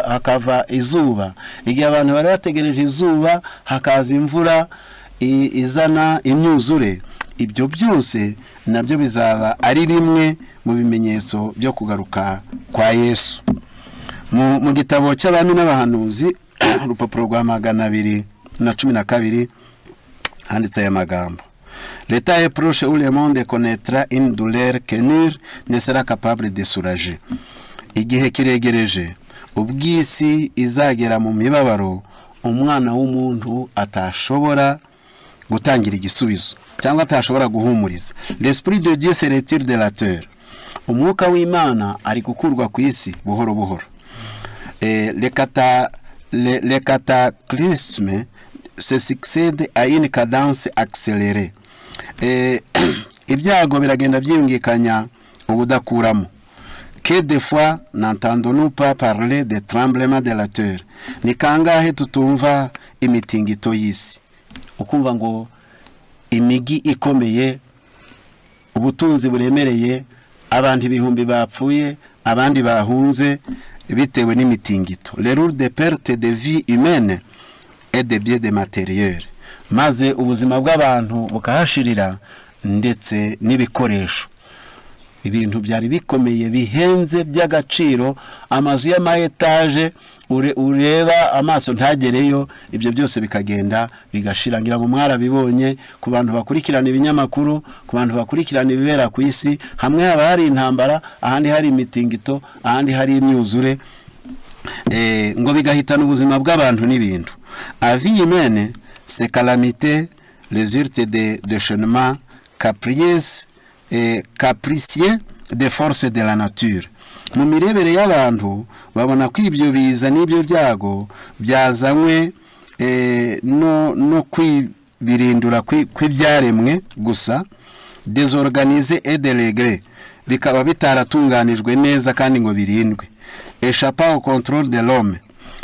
hakava izuba, igihe abantu bari bategereje izuba hakaza imvura izana imyuzure. Ibyo byose nabyo bizaba ari bimwe mu bimenyetso byo kugaruka kwa Yesu. Mu gitabo cy'Abami n'Abahanuzi urupapuro rwa 212 handitse aya magambo: L'état est proche où le monde connaîtra une douleur que nul ne sera capable de soulager. Igihe kiregereje ubwisi izagera mu mibabaro umwana w'umuntu atashobora gutangira igisubizo cyangwa atashobora guhumuriza. L'esprit de Dieu se retire de la terre. Umwuka w'Imana ari gukurwa ku isi buhoro buhoro. Les cataclysmes se succèdent à une cadence accélérée. Ibyago biragenda byiyungikanya ubudakuramo. Que des fois n'entendons-nous pas parler de tremblement de la terre? Ni kangahe tutumva imitingito y'isi, ukumva ngo imigi ikomeye, ubutunzi buremereye, abantu ibihumbi bapfuye, abandi bahunze bitewe n'imitingito. Les lourdes pertes de vie humaine et de biens de matériel, maze ubuzima bw'abantu bukahashirira, ndetse n'ibikoresho, ibintu byari bikomeye bihenze by'agaciro, amazu y'amaetaje ureba amaso ntagereyo, ibyo byose bikagenda bigashira. Ngira ngo mwarabibonye ku bantu bakurikirana ibinyamakuru, ku bantu bakurikirana ibibera ku isi, hamwe haba hari intambara, ahandi hari imitingito, ahandi hari imyuzure, ngo bigahitana ubuzima bw'abantu n'ibintu. Avis humaine, ces calamités résultent des déchaînements capricieux des forces de la nature. Mu mirebere y'abantu babona ko ibyo biza n'ibyo byago byazanywe no kwibirindura kw'ibyaremwe gusa, désorganisé et délégué, bikaba bitaratunganijwe neza kandi ngo birindwe. Échappant au contrôle de l'homme,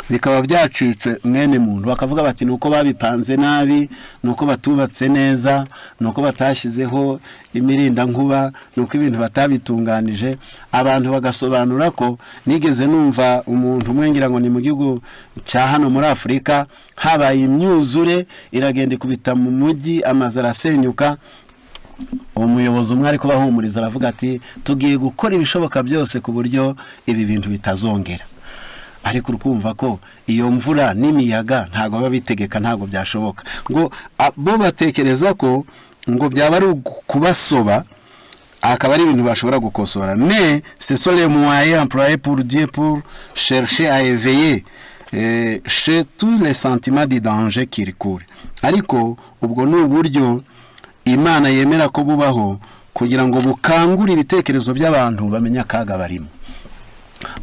bikaba byacitse mwene muntu, bakavuga bati nuko babipanze nabi, nuko batubatse neza, nuko batashyizeho imirinda nkuba, nuko ibintu batabitunganije. Abantu bagasobanura ko, nigeze numva umuntu umwe, ngira ngo ni mu gihugu cya hano muri Afurika, habaye imyuzure iragenda ikubita mu mujyi, amazu arasenyuka. Umuyobozi umwe ari kubahumuriza aravuga ati tugiye gukora ibishoboka byose ku buryo ibi bintu bitazongera. Ariko urukumva ko iyo mvura n'imiyaga ntago baba bitegeka, ntago byashoboka. Ngo bo batekereza ko ngo byaba ari kubasoba, akaba ari ibintu bashobora gukosora. Mais ce sont les moyens employés pour Dieu pour chercher à éveiller chez tous les sentiments de danger qui courent. Ariko ubwo ni uburyo Imana yemera ko bubaho kugira ngo bukangure ibitekerezo by'abantu bamenya akaga barimo.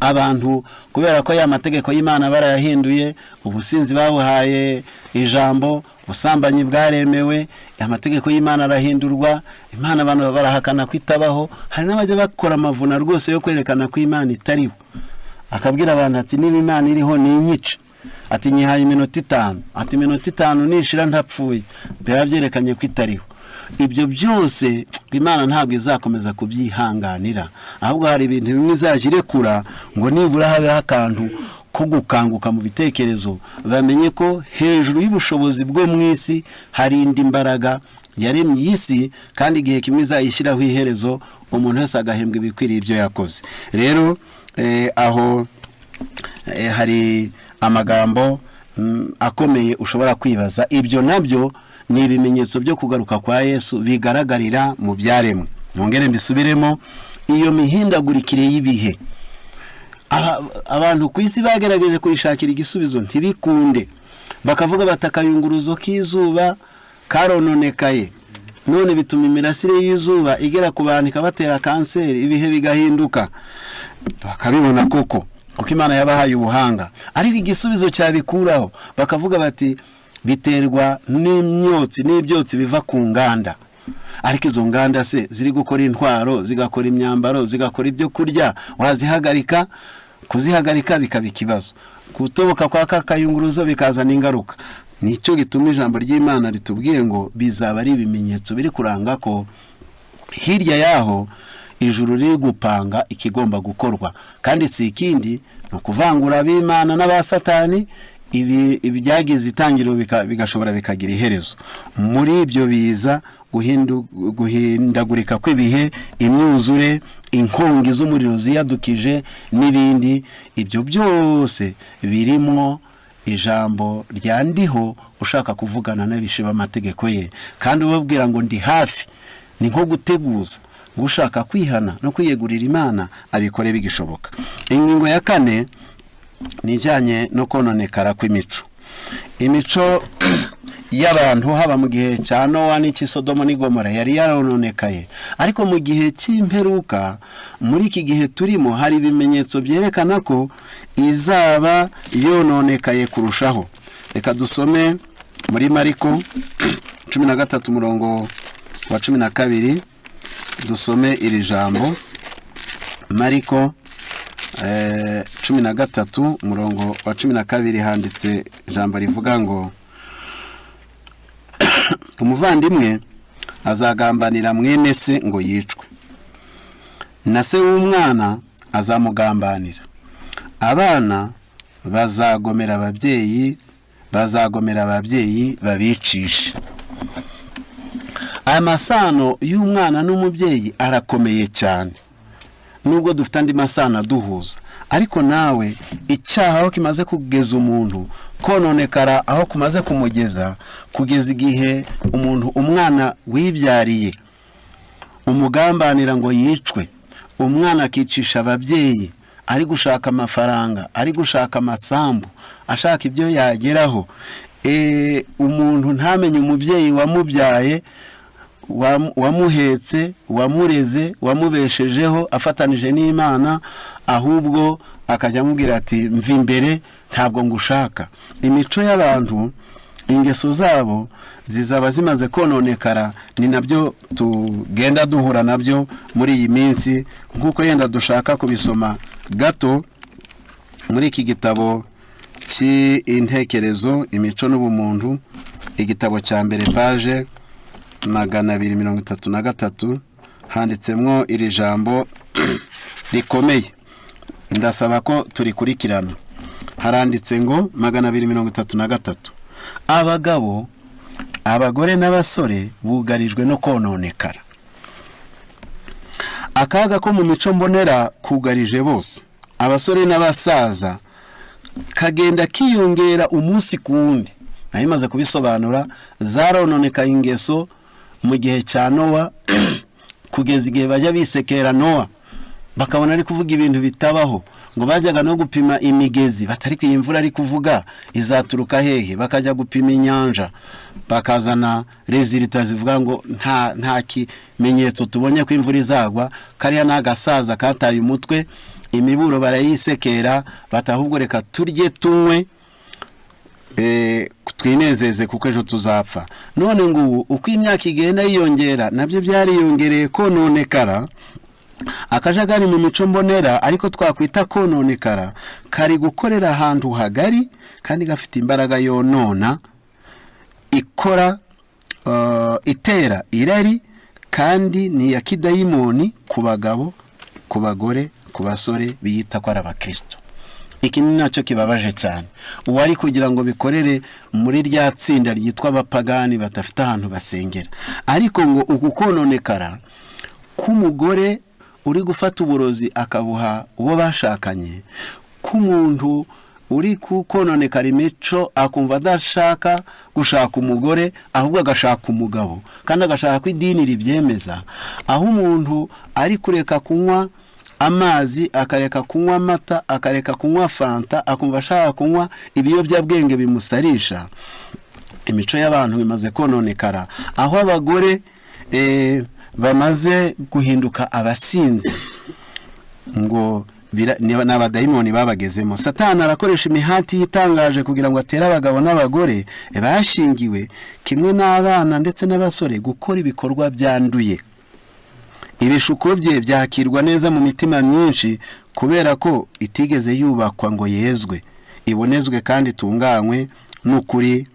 Abantu kubera ko ya mategeko y'Imana barayahinduye, ubusinzi babuhaye ijambo, ubusambanyi bwaremewe, amategeko y'Imana arahindurwa, Imana abantu barahakana kwitabaho. Hari n'abajya bakora amavuna rwose yo kwerekana ko Imana itariho, akabwira abantu ati niba Imana iriho ni inyica, ati nyihaye iminota 5, ati iminota 5 nishira ntapfuye, byabyerekanye ko itariho. Ibyo byose Imana ntabwo izakomeza kubyihanganira, ahubwo hari ibintu bimwe izajirekura ngo nibura habe akantu ko gukanguka mu bitekerezo, bamenye ko hejuru y'ubushobozi bwo mu isi hari indi mbaraga yaremye isi, kandi igihe kimwe izayishyiraho iherezo, umuntu wese agahembwa ibikwiriye ibyo yakoze. Rero aho hari amagambo akomeye ushobora kwibaza. Ibyo nabyo ni ibimenyetso byo kugaruka kwa Yesu bigaragarira mu byaremwe. Nongere mbisubiremo, iyo mihindagurikire y'ibihe abantu ku isi bagerageje kuyishakira igisubizo ntibikunde, bakavuga batakayunguruzo k'izuba karononekaye, none bituma imirasire y'izuba igera ku bantu ikabatera kanseri, ibihe bigahinduka. Bakabibona kuko Imana yabahaye ubuhanga, ariko igisubizo cyabikuraho bakavuga bati biterwa n'imyotsi n'ibyotsi biva ku nganda. Ariko izo nganda se ziri gukora intwaro, zigakora imyambaro, zigakora ibyo kurya, wazihagarika? Kuzihagarika bikaba ikibazo, kutoboka kwa kakayunguruzo bikazana ingaruka. Nicyo gituma ijambo ry'Imana ritubwiye ngo bizaba ari ibimenyetso biri kuranga ko hirya yaho ijuru riri gupanga ikigomba gukorwa, kandi si ikindi no kuvangura ab'Imana n'abasatani. Ibi byagize itangiro bigashobora bikagira iherezo. Muri ibyo biza guhindagurika kw'ibihe, imyuzure, inkongi z'umuriro ziyadukije n'ibindi. Ibyo byose birimo ijambo ryandiho ushaka kuvugana n'abishiba amategeko ye, kandi ubabwira ngo ndi hafi. Ni nko guteguza ngo ushaka kwihana no kwiyegurira Imana abikore bigishoboka. Ingingo ya 4 nijyanye no kononekara kw'imico. Imico y'abantu haba mu gihe cya Nowa n'iki Sodoma n'i Gomora yari yarononekaye, ariko mu gihe cy'imperuka, muri iki gihe turimo, hari ibimenyetso byerekana ko izaba yononekaye kurushaho. Reka dusome muri Mariko 13 umurongo wa 12, dusome iri jambo. Mariko 13 umurongo wa 12 handitse ijambo rivuga ngo umuvandimwe azagambanira mwene se ngo yicwe, na se w'umwana azamugambanira. Abana bazagomera ababyeyi babicishe. Amasano y'umwana n'umubyeyi arakomeye cyane, nubwo dufite andi masano duhuza, ariko nawe icyaha aho kimaze kugeza umuntu kononekara, aho kumaze kumugeza kugeza igihe umwana wibyariye umugambanira ngo yicwe, umwana akicisha ababyeyi, ari gushaka amafaranga, ari gushaka amasambu, ashaka ibyo yageraho. Umuntu ntamenye umubyeyi wamubyaye, wamuhetse, wamureze, wamubeshejeho afatanije n'Imana, ahubwo akajya amubwira ati mva imbere, ntabwo ngushaka. Imico y'abantu, ingeso zabo zizaba zimaze kononekara. Ni nabyo tugenda duhura nabyo muri iyi minsi, nk'uko yenda dushaka kubisoma gato muri iki gitabo cy'intekerezo, imico n'ubumuntu, igitabo cya mbere, paje 233, handitsemwo iri jambo rikomeye. Ndasaba ko turikurikirana. Haranditse ngo 233, abagabo, abagore n'abasore bugarijwe no kononekara. Akaga ko mu mico mbonera kugarije bose, abasore n'abasaza, kagenda kiyongera umunsi ku wundi. Nahimaze kubisobanura, zarononekaye ingeso mu gihe cya Nowa kugeza igihe bajya bisekera Nowa, bakabona ari kuvuga ibintu bitabaho, ngo bajyaga no gupima imigezi, batari ku imvura ari kuvuga izaturuka hehe, bakajya gupima inyanja, bakazana resulta zivuga ngo nta kimenyetso tubonye ko imvura izagwa. Kariya n'agasaza kataye umutwe, imiburo barayisekera, batahubwo reka turye tunywe twinezeze kuko ejo tuzapfa. None ngo uko imyaka igenda yiyongera, nabyo byariyongereye kononekara. Akajagari mu mico mbonera, ariko twakwita kononekara, kari gukorera ahantu hagari kandi gafite imbaraga yonona, ikora itera irari, kandi ni ya kidayimoni ku bagabo, ku bagore, ku basore biyita ko ari abakristo. Iki ni nacyo kibabaje cyane. Uwari kugira ngo bikorere muri rya tsinda ryitwa abapagani badafite ahantu basengera. Ariko ngo uku kononekara k'umugore uri gufata uburozi akabuha uwo bashakanye, k'umuntu uri kukononekara imico akumva adashaka gushaka umugore ahubwo agashaka umugabo kandi agashaka ko idini ribyemeza, aho umuntu ari kureka kunywa amazi, akareka kunywa amata, akareka kunywa fanta, akumva ashaka kunywa ibiyobyabwenge bimusarisha. Imico y'abantu imaze kononekara, aho abagore bamaze guhinduka abasinzi, ngo n'abadayimoni babagezemo. Satani arakoresha imihati yitangaje kugira ngo atere abagabo n'abagore bashingiwe kimwe n'abana ndetse n'abasore gukora ibikorwa byanduye. Ibishuko bye byakirwa neza mu mitima myinshi kubera ko itigeze yubakwa ngo yezwe, ibonezwe kandi itunganywe n'ukuri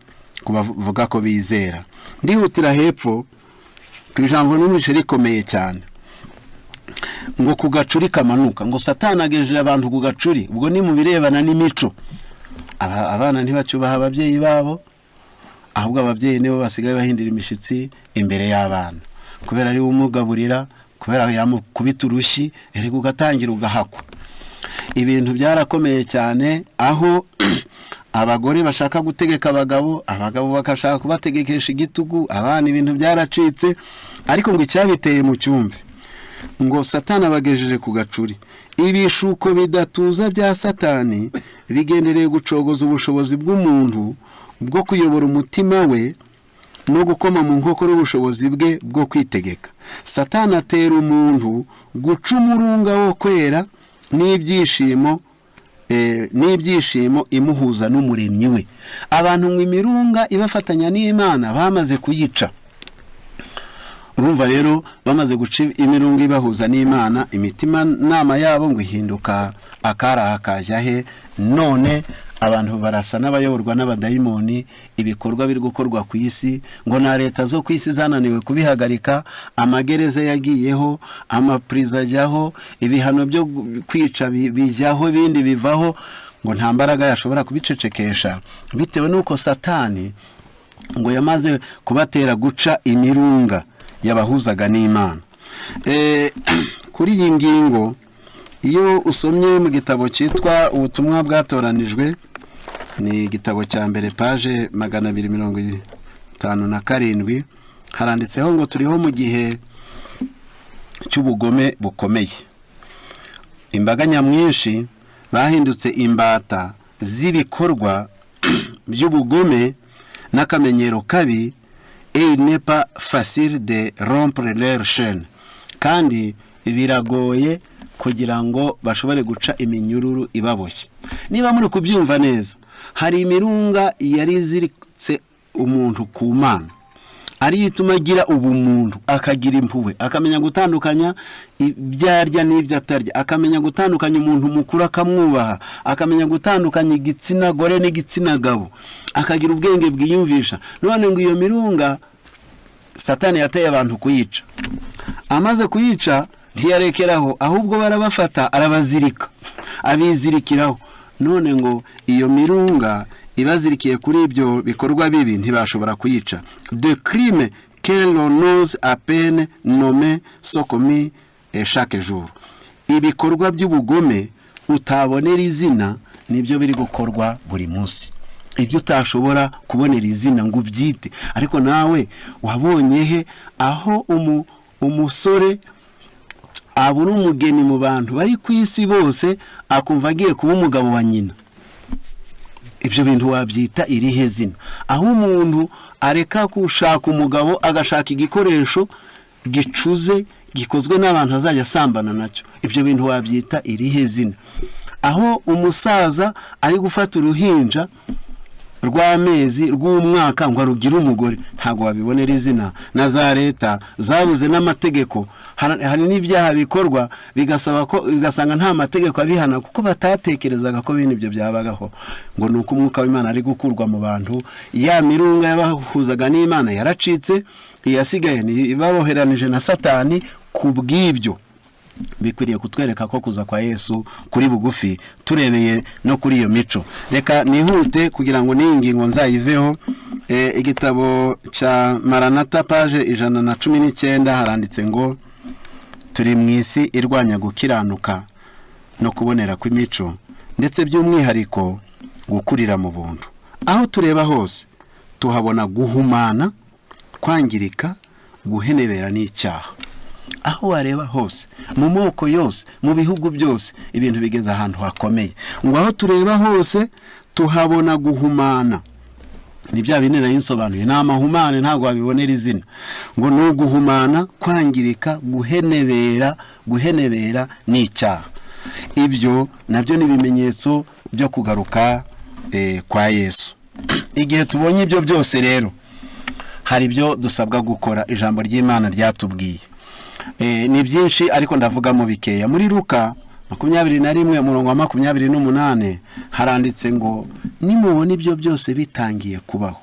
kubavuga ko bizera. Ndihutira hepfo ku ijambo n'umuce rikomeye cyane ngo ku gacuri kamanuka, ngo Satani agejeje abantu ku gacuri. Ubwo ni mu birebana n'imico. Abana ntibacyubaha ababyeyi babo, ahubwo ababyeyi nibo basigaye bahindira imishitsi imbere y'abana, kubera ari umugaburira, kubera yamukubita urushyi erega ugatangira ugahakwa. Ibintu byarakomeye cyane, aho abagore bashaka gutegeka abagabo, abagabo bakashaka kubategekesha igitugu, abana ibintu byaracitse. Ariko ngo icyabiteye mu cyumve, ngo Satani abagejeje ku gacuri. Ibishuko bidatuza bya Satani bigendereye gucogoza ubushobozi bw'umuntu bwo kuyobora umutima we no gukoma mu nkokora ubushobozi bwe bwo kwitegeka. Satani atera umuntu guca umurunga wo kwera n'ibyishimo imuhuza n'umuremyi we. Abantu ngo imirunga ibafatanya n'Imana bamaze kuyica. Urumva rero bamaze guca imirunga ibahuza n'Imana, imitima nama yabo ngo ihinduka akara akajya he. None abantu barasa n'abayoborwa n'abadayimoni, ibikorwa biri gukorwa ku isi, ngo na leta zo ku isi zananiwe kubihagarika, amagereza yagiyeho, amapriza ajyaho, ibihano byo kwica bijyaho, ibindi bivaho, ngo nta mbaraga yashobora kubicecekesha, bitewe n'uko Satani ngo yamaze kubatera guca imirunga yabahuzaga n'Imana. Kuri iyi ngingo iyo usomye mu gitabo cyitwa Ubutumwa Bwatoranijwe, ni igitabo cya mbere paje 257, haranditseho ngo turiho mu gihe cy'ubugome bukomeye. Imbaga nyamwinshi bahindutse imbata z'ibikorwa by'ubugome n'akamenyero kabi, et il n'est pas facile de rompre leur chaîne, kandi biragoye kugira ngo bashobore guca iminyururu ibaboshye. Niba muri kubyumva neza, hari imirunga yari iziritse umuntu ku Mana, ari ituma agira ubumuntu, akagira impuhwe, akamenya gutandukanya ibyarya n'ibyo atarya, akamenya gutandukanya umuntu mukuru akamwubaha, akamenya gutandukanya igitsina gore n'igitsina gabo, akagira ubwenge bwiyumvisha. None ngo iyo mirunga Satani yateye abantu kuyica. Amaze kuyica ntiyarekeraho, ahubwo barabafata arabazirika, abizirikiraho. None ngo iyo mirunga ibazirikiye kuri ibyo bikorwa bibi ntibashobora kuyica. De crime que l'on ose à peine nommer sont commis chaque jour. Ibikorwa by'ubugome utabonera izina nibyo biri gukorwa buri munsi. Ibyo utashobora kubonera izina ngo ubyite. Ariko nawe wabonye he aho umusore abura umugeni mu bantu bari ku isi bose, akumva agiye kuba umugabo wa nyina? Ibyo bintu wabyita irihe zina? Aho umuntu areka gushaka umugabo agashaka igikoresho gicuze gikozwe n'abantu azajya asambana nacyo, ibyo bintu wabyita irihe zina? Aho umusaza ari gufata uruhinja rw'amezi rw'umwaka ngo arugire umugore, ntago wabibonera izina. Na za leta zabuze n'amategeko, hari n'ibyaha bikorwa bigasanga nta mategeko abihana, kuko batatekerezaga ko bene ibyo byabagaho. Ngo nuko umwuka w'Imana ari gukurwa mu bantu, ya mirunga yabahuzaga n'Imana yaracitse, iyasigaye ibaboheranije na Satani. Ku bw'ibyo bikwiriye kutwereka ko kuza kwa Yesu kuri bugufi, turebeye no kuri iyo mico. Reka nihute kugira ngo n'iyi ngingo nzayiveho. Igitabo cya Maranatha paje 119 haranditse ngo turi mu isi irwanya gukiranuka no kubonera kw'imico, ndetse by'umwihariko gukurira mu buntu. Aho tureba hose tuhabona guhumana, kwangirika, guhenebera n'icyaha. Aho wareba hose, mu moko yose, mu bihugu byose, ibintu bigeze ahantu hakomeye. Ngo aho tureba hose tuhabona guhumana. Ni bya bintu nayinsobanuye, ni amahumane, ntabwo wabibonera izina. Ngo ni uguhumana, kwangirika, guhenebera n'icyaha. Ibyo nabyo ni ibimenyetso byo kugaruka kwa Yesu. Igihe tubonye ibyo byose rero, hari ibyo dusabwa gukora. Ijambo ry'Imana ryatubwiye ni byinshi, ariko ndavugamo bikeya. Muri Luka 21:28 haranditse ngo, nimubona ibyo byose bitangiye kubaho,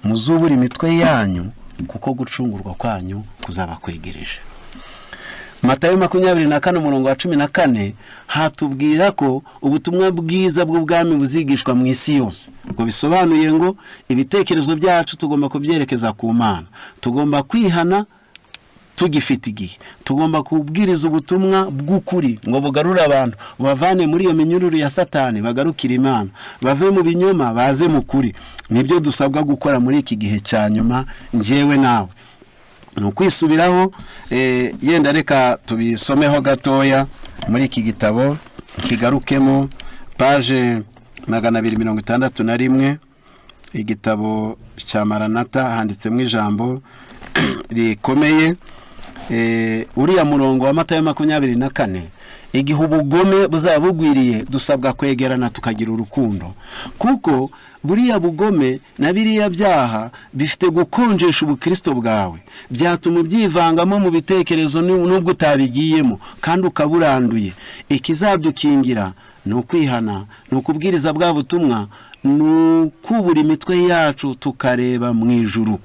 muzubura imitwe yanyu, kuko gucungurwa kwanyu kuzaba kwegereje. Matayo 24:14 hatubwira ko ubutumwa bwiza bw'ubwami buzigishwa mu isi yose. Ngo bisobanuye ngo ibitekerezo byacu tugomba kubyerekeza ku Mana, tugomba kwihana tugifite igihe, tugomba kubwiriza ubutumwa bw'ukuri ngo bugarure abantu, bavane muri iyo minyururu ya Satani, bagarukire Imana, bave mu binyoma baze mu kuri. Nibyo dusabwa gukora muri iki gihe cya nyuma, njyewe nawe. Ni ukwisubiraho. Yenda reka tubisomeho gatoya muri iki gitabo, kigarukemo page 261, igitabo cya Maranatha, handitsemo ijambo rikomeye. Uriya murongo wa Matayo 24, igihe ubugome buzaba bugwiriye, dusabwa kwegerana tukagira urukundo, kuko buriya bugome na biriya byaha bifite gukonjesha ubukristo bwawe, byatuma byivangamo mu bitekerezo nubwo utabigiyemo kandi ukaburanduye. Ikizadukingira ni ukwihana, ni ukubwiriza bwa butumwa, ni ukubura imitwe yacu tukareba mu ijuru.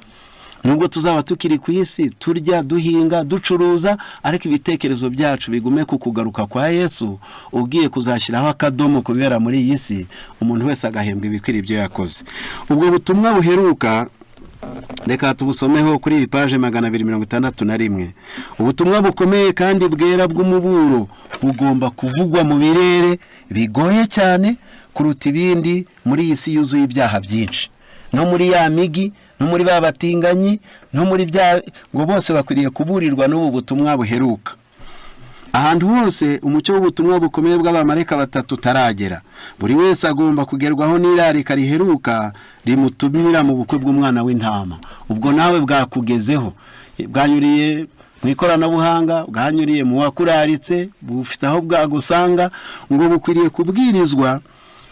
Nubwo tuzaba tukiri ku isi, turya, duhinga, ducuruza, ariko ibitekerezo byacu bigume ku kugaruka kwa Yesu, ugiye kuzashyiraho akadomo kubera muri iyi si, umuntu wese agahembwa ibikwira ibyo yakoze. Ubwo butumwa buheruka, reka tubusomeho kuri iyi page 261. Ubutumwa bukomeye kandi bwera bw'umuburo bugomba kuvugwa mu birere bigoye cyane kuruta ibindi muri iyi si yuzuye ibyaha byinshi, no muri ya migi, no muri babatinganyi, no muri bya, ngo bose bakwiriye kuburirwa n'ubu butumwa buheruka. Ahantu hose umucyo w'ubutumwa bukomeye bw'abamarayika batatu taragera, buri wese agomba kugerwaho n'irarika riheruka rimutumira mu bukwe bw'umwana w'intama. Ubwo nawe bwakugezeho, bwanyuriye mu ikoranabuhanga, bwanyuriye mu wakuraritse, bufite aho bwagusanga, ngo bukwiriye kubwirizwa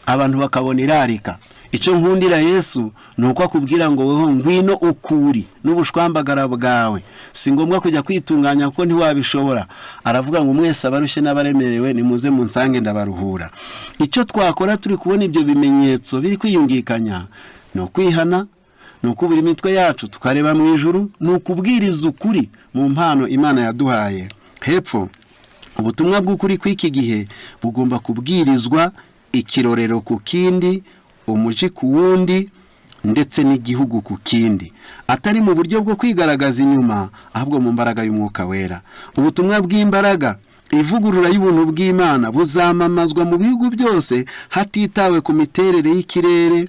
abantu bakabona irarika. Icyo nkundira Yesu ni uko akubwira ngo weho ngwino ukuri n'ubushwambagara bwawe, si ngombwa kujya kwitunganya kuko ntiwabishobora. Aravuga ngo mwese abarushye n'abaremerewe nimuze munsange ndabaruhura. Icyo twakora turi kubona ibyo bimenyetso biri kwiyungikanya, ni ukwihana, ni ukubura imitwe yacu tukareba mu ijuru, ni ukubwiriza ukuri mu mpano Imana yaduhaye. Hepfo, ubutumwa bw'ukuri kw'iki gihe bugomba kubwirizwa ikirorero ku kindi, umuji ku wundi, ndetse n'igihugu ku kindi, atari mu buryo bwo kwigaragaza inyuma, ahubwo mu mbaraga y'Umwuka Wera. Ubutumwa bw'imbaraga, ivugurura y'ubuntu bw'Imana buzamamazwa mu bihugu byose hatitawe ku miterere y'ikirere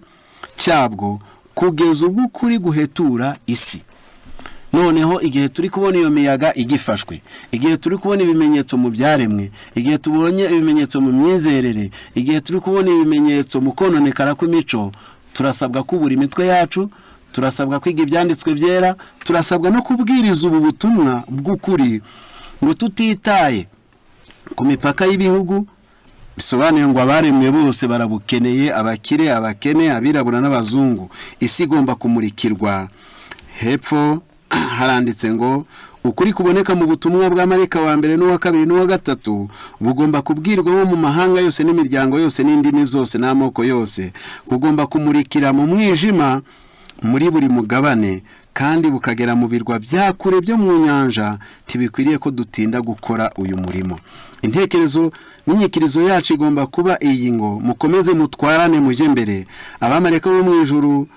cyabwo, kugeza ubwo ukuri guhetura isi. Noneho igihe turi kubona iyo miyaga igifashwe, igihe turi kubona ibimenyetso mu byaremwe, igihe tubonye ibimenyetso mu myizerere, igihe turi kubona ibimenyetso mu kononekara kw'imico, turasabwa kubura imitwe yacu, turasabwa kwiga ibyanditswe byera, turasabwa no kubwiriza ubu butumwa bw'ukuri, ngo tutitaye ku mipaka y'ibihugu. Bisobanuye ngo abaremwe bose barabukeneye, abakire, abakene, abirabura n'abazungu. Isi igomba kumurikirwa. Hepfo haranditse ngo ukuri kuboneka mu butumwa bwa marayika wa mbere n'uwa kabiri n'uwa gatatu bugomba kubwirwa bo mu mahanga yose n'imiryango yose n'indimi zose n'amoko yose. Bugomba kumurikira mu mwijima muri buri mugabane, kandi bukagera mu birwa bya kure byo mu nyanja. Ntibikwiriye ko dutinda gukora uyu murimo. Intekerezo n'inyikirizo yacu igomba kuba iyi ngo mukomeze mutwarane mujye mbere. Abamarayika bo mu ijuru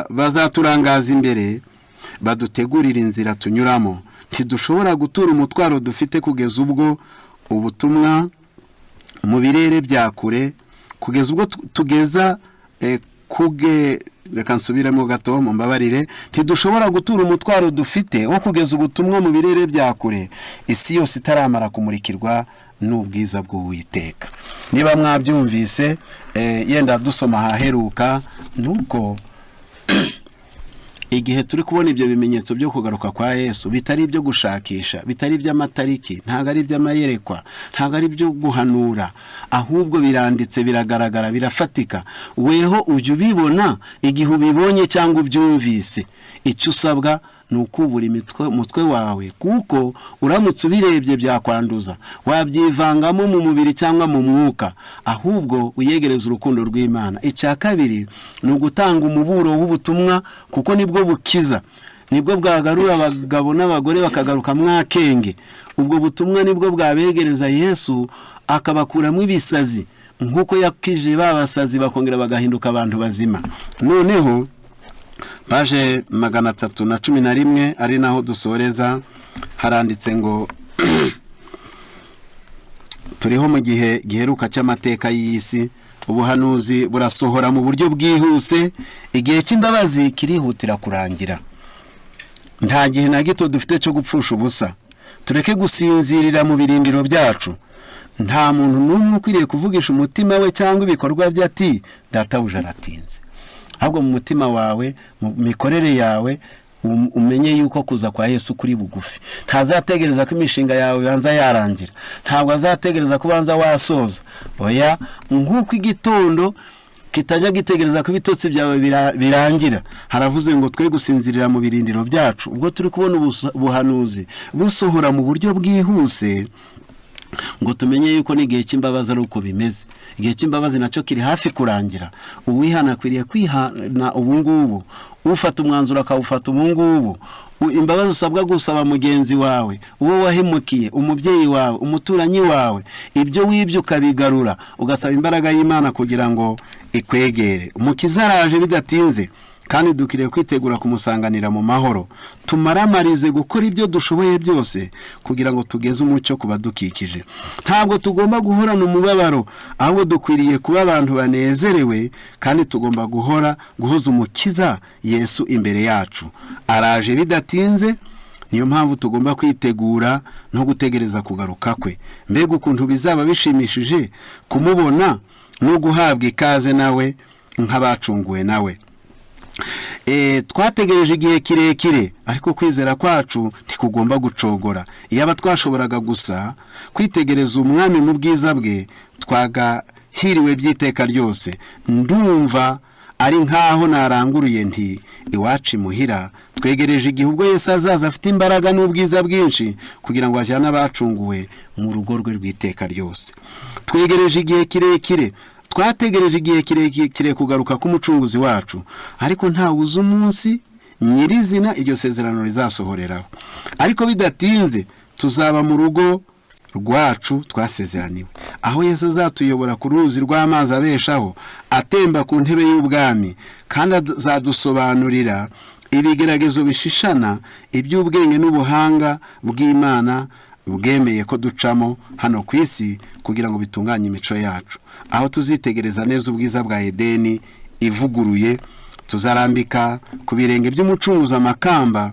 bazaturangaza imbere, badutegurira inzira tunyuramo. Ntidushobora gutura umutwaro dufite kugeza ubwo ubutumwa mu birere bya kure kugeza ubwo tugeza reka nsubiremo gato mu mbabarire, ntidushobora gutura umutwaro dufite wo kugeza ubutumwa mu birere bya kure isi yose itaramara kumurikirwa n'ubwiza bw'Uwiteka. Niba mwabyumvise yenda dusoma ahaheruka, nuko igihe turi kubona ibyo bimenyetso byo kugaruka kwa Yesu bitari ibyo gushakisha, bitari iby'amatariki, ntabwo ari iby'amayerekwa, ntabwo ari ibyo guhanura, ahubwo biranditse, biragaragara, birafatika. Weho ujya ubibona igihe ubibonye cyangwa ubyumvise. Icyo usabwa ni ukubura umutwe wawe, kuko uramutse ubirebye byakwanduza, wabyivangamo mu mubiri cyangwa mu mwuka, ahubwo uyegereza urukundo rw'Imana. Icya kabiri ni ugutanga umuburo w'ubutumwa, kuko nibwo bukiza, nibwo bwagarura abagabo n'abagore bakagaruka mwakenge. Ubwo butumwa nibwo bwabegereza Yesu akabakuramo ibisazi, nk'uko yakije babasazi bakongera bagahinduka abantu bazima. Noneho paje 311 ari naho dusoreza, haranditse ngo turiho mu gihe giheruka cy'amateka y'isi, ubuhanuzi burasohora mu buryo bwihuse, igihe cy'imbabazi kirihutira kurangira. Nta gihe na gito dufite cyo gupfusha ubusa, tureke gusinzirira mu birindiro byacu. Nta muntu n'umwe ukwiriye kuvugisha umutima we cyangwa ibikorwa bye ati databuja aratinze. Ahubwo mu mutima wawe, mu mikorere yawe, umenye yuko kuza kwa Yesu kuri bugufi. Ntazategereza ko imishinga yawe banza yarangira, ntabwo azategereza ko banza wasoza. Oya, nk'uko igitondo kitajya gitegereza ko ibitotsi byawe birangira, haravuze ngo twe gusinzirira mu birindiro byacu. Ubwo turi kubona ubuhanuzi busohora mu buryo bwihuse, ngo tumenye yuko n'igihe cy'imbabazi ari uko bimeze. Igihe cy'imbabazi nacyo kiri hafi kurangira. Uwihana akwiriye kwihana ubungubu, ufata umwanzuro akawufata ubungubu. Imbabazi usabwa gusaba mugenzi wawe, uwo wahemukiye, umubyeyi wawe, umuturanyi wawe, ibyo wibyo ukabigarura, ugasaba imbaraga y'Imana kugira ngo ikwegere. Umukiza araje bidatinze, kandi dukiriye kwitegura kumusanganira mu mahoro. Tumaramarize gukora ibyo dushoboye byose kugira ngo tugeze umucyo ku badukikije. Ntabwo tugomba guhorana umubabaro, ahubwo dukwiriye kuba abantu banezerewe, kandi tugomba guhoza umukiza Yesu imbere yacu. Araje bidatinze, niyo mpamvu tugomba kwitegura no gutegereza kugaruka kwe. Mbega ukuntu bizaba bishimishije kumubona no guhabwa ikaze nawe nk'abacunguwe nawe. Twategereje igihe kirekire, ariko kwizera kwacu ntikugomba gucogora. Iyaba twashoboraga gusa kwitegereza umwami mu bwiza bwe, twagahiriwe by'iteka ryose. Ndumva ari nkaho naranguruye nti iwacu imuhira twegereje igihe ubwo Yesu azaza afite imbaraga n'ubwiza bwinshi, kugira ngo ajyane abacunguwe mu rugo rwe rw'iteka ryose. Twegereje igihe kirekire, twategereje igihe kirekire kugaruka k'umucunguzi wacu, ariko ntawe uzi umunsi nyirizina iryo sezerano rizasohoreraho. Ariko bidatinze tuzaba mu rugo rwacu twasezeraniwe, aho Yesu azatuyobora ku ruzi rw'amazi abeshaho, atemba ku ntebe y'ubwami, kandi azadusobanurira ibigeragezo bishishana iby'ubwenge n'ubuhanga bw'Imana bwemeye ko ducamo hano ku isi, kugira ngo bitunganye imico yacu. Aho tuzitegereza neza ubwiza bwa Edeni ivuguruye, tuzarambika ku birenge by'umucunguzi amakamba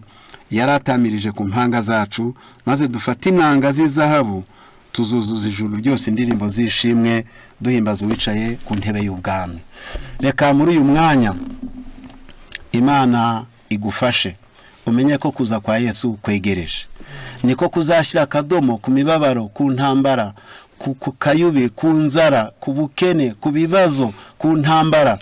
yaratamirije ku mpanga zacu, maze dufate inanga z'izahabu, tuzuzuza ijuru ryose indirimbo zishimwe, duhimbaza uwicaye ku ntebe y'ubwami. Reka muri uyu mwanya Imana igufashe umenye ko kuza kwa Yesu kwegereje, niko kuzashyira akadomo ku mibabaro, ku ntambara, ku kayubi, ku nzara, ku bukene, ku bibazo, ku ntambara.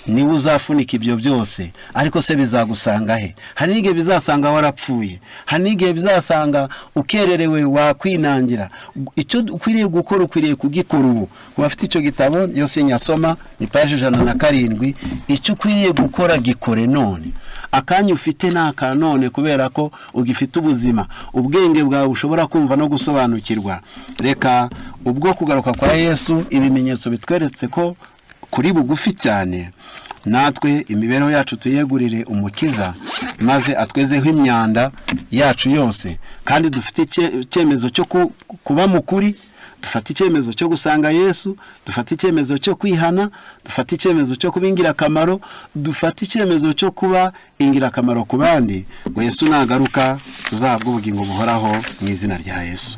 Niwe uzafunika ibyo byose, ariko se bizagusanga he? Hari n'igihe bizasanga warapfuye, hari n'igihe bizasanga ukererewe, wakwinangira. Icyo ukwiriye gukora, ukwiriye kugikora ubu. Wafite icyo gitabo yose nyasoma, ni paje 107. Icyo ukwiriye gukora gikore none. Akanya ufite naka none, kubera ko ugifite ubuzima, ubwenge bwawe ushobora kumva no gusobanukirwa. Reka ubwo kugaruka kwa Yesu ibimenyetso bitweretse ko kuri bugufi cyane, natwe imibereho yacu tuyegurire umukiza, maze atwezeho imyanda yacu yose. Kandi dufite icyemezo cyo kuba mukuri, dufate icyemezo cyo gusanga Yesu, dufate icyemezo cyo kwihana, dufate icyemezo cyo kuba ingirakamaro, dufate icyemezo cyo kuba ingirakamaro ku bandi, ngo Yesu nagaruka tuzahabwa ubugingo buhoraho mu izina rya Yesu.